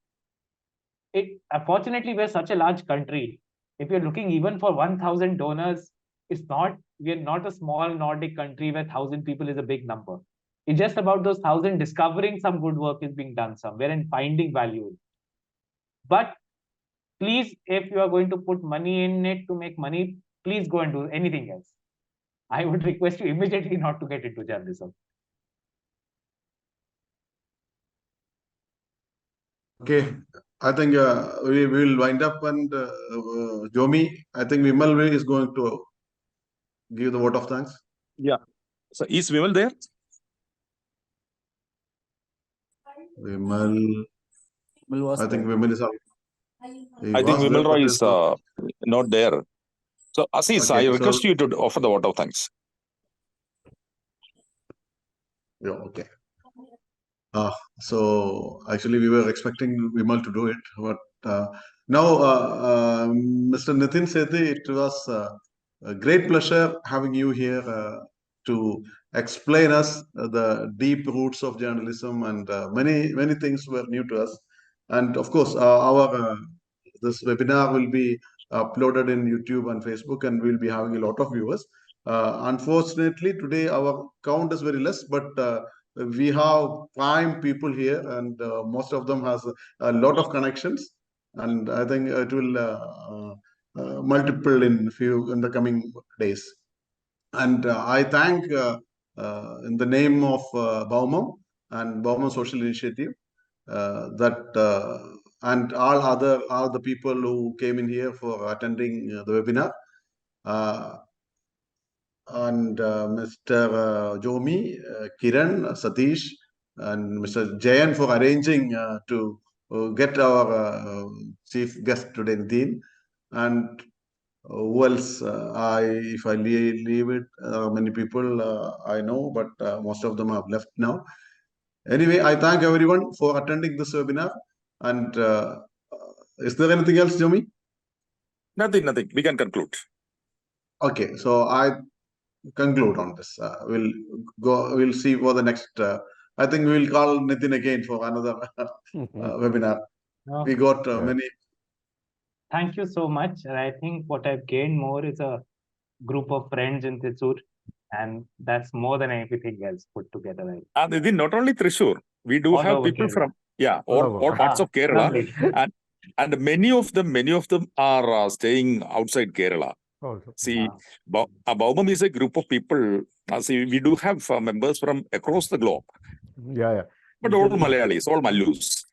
Unfortunately, we're such a large country. If you're looking even for 1,000 donors, we're not a small Nordic country where 1,000 people is a big number. It's just about those 1,000 discovering some good work is being done somewhere and finding value. But please, if you are going to put money in it to make money, please go and do anything else. I would request you immediately not to get into journalism. Okay, I think we will wind up, and Jomi, I think Vimal is going to give the vote of thanks. Yeah. So is Vimal there? Vimal, I think Vimal is out. I think Vimal Roy is not there. So Aziz, Okay, I request you to offer the vote of thanks. Yeah, okay. So actually we were expecting Vimal to do it, but now Mr. Nitin Sethi, it was a great pleasure having you here to explain us the deep roots of journalism, and many things were new to us. And of course, our this webinar will be uploaded in YouTube and Facebook, and we'll be having a lot of viewers. Unfortunately, today our count is very less, but we have prime people here, and most of them has a lot of connections, and I think it will multiple in the coming days. And I thank in the name of Baumam and Baumam Social Initiative and all the people who came in here for attending the webinar. And Mr. Jomi, Kiran, Satish, and Mr. Jayan for arranging to get our chief guest today, Nitin. And who else? If I leave it, many people I know, but most of them have left now. Anyway, I thank everyone for attending this webinar. And is there anything else, Jomi? Nothing. We can conclude. Okay, so I conclude on this. We'll see for the next. I think we will call Nitin again for another webinar. No, We got many. Thank you so much. And I think what I've gained more is a group of friends in Thrissur, and that's more than everything else put together. Right? And Nitin, not only Thrissur, we do All have over people Kerala. from all parts of Kerala, Lovely. and many of them are staying outside Kerala. See, Baumam is a group of people. See, we do have members from across the globe. Yeah. But all Malayalis, all Malus.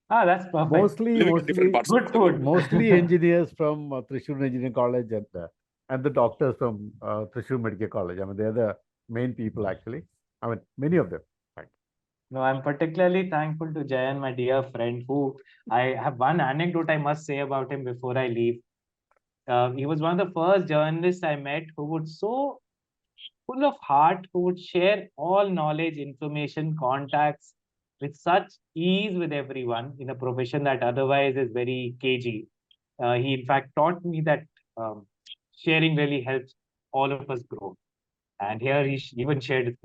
That's perfect. Mostly good food. Mostly engineers from Thrissur Engineering College and the doctors from Thrissur Medical College. I mean, they're the main people actually. I mean, many of them. Right. No, I'm particularly thankful to Jayan, my dear friend, who I have one anecdote I must say about him before I leave. He was one of the first journalists I met who would so full of heart, who would share all knowledge, information, contacts with such ease with everyone in a profession that otherwise is very cagey. He in fact taught me that sharing really helps all of us grow. And here he even shared his